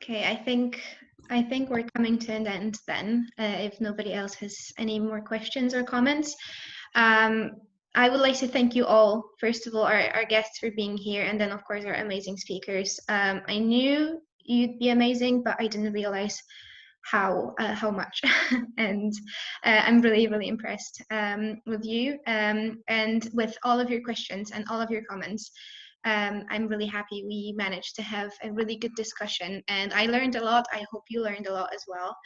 Okay, I think we're coming to an end then, if nobody else has any more questions or comments. I would like to thank you all, first of all, our guests for being here, and then of course our amazing speakers. I knew you'd be amazing, but I didn't realize how much. And I'm really, really impressed with you and with all of your questions and all of your comments. I'm really happy we managed to have a really good discussion, and I learned a lot. I hope you learned a lot as well.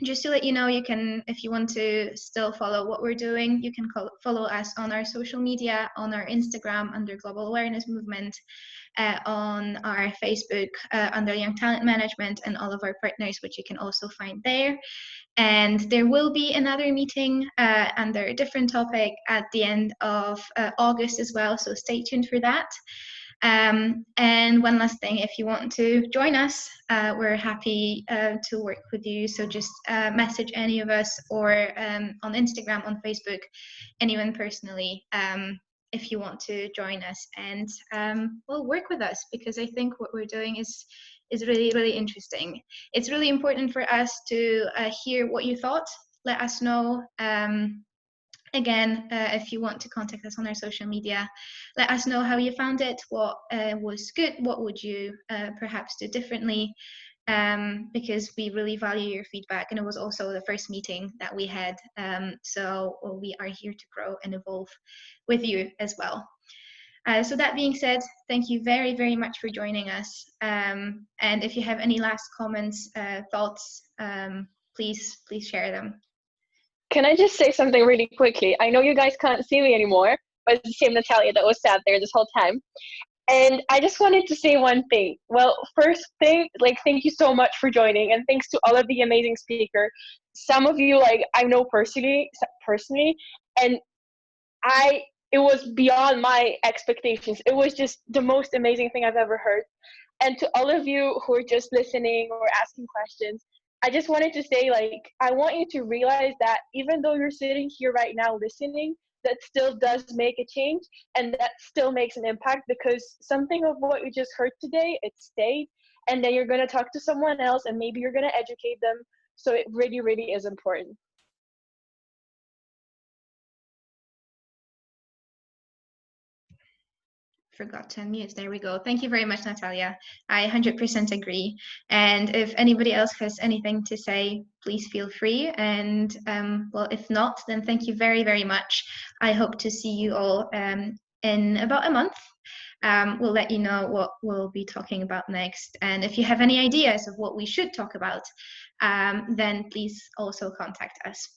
Just to let you know, you can, if you want to still follow what we're doing, you can follow us on our social media, on our Instagram under Global Awareness Movement, on our Facebook under Young Talent Management, and all of our partners, which you can also find there. And there will be another meeting under a different topic at the end of August as well, so stay tuned for that. And one last thing, if you want to join us, we're happy to work with you. So just message any of us, or on Instagram, on Facebook, anyone personally, if you want to join us, and well, work with us, because I think what we're doing is really, really interesting. It's really important for us to hear what you thought. Let us know. Again, if you want to contact us on our social media, let us know how you found it, what was good, what would you perhaps do differently. because we really value your feedback, and it was also the first meeting that we had. So we are here to grow and evolve with you as well. So that being said, thank you very, very much for joining us. And if you have any last comments, thoughts, please share them. Can I just say something really quickly? I know you guys can't see me anymore, but it's the same Natalia that was sat there this whole time. And I just wanted to say one thing. Well, first thing, like, thank you so much for joining, and thanks to all of the amazing speakers. Some of you, like, I know personally, and it was beyond my expectations. It was just the most amazing thing I've ever heard. And to all of you who are just listening or asking questions, I just wanted to say, like, I want you to realize that even though you're sitting here right now listening, that still does make a change, and that still makes an impact, because something of what you just heard today, it stayed, and then you're going to talk to someone else, and maybe you're going to educate them. So it really, really is important. Forgot to unmute. There we go. Thank you very much, Natalia. I 100% agree. And if anybody else has anything to say, please feel free. And well, if not, then thank you very, very much. I hope to see you all in about a month. We'll let you know what we'll be talking about next. And if you have any ideas of what we should talk about, then please also contact us.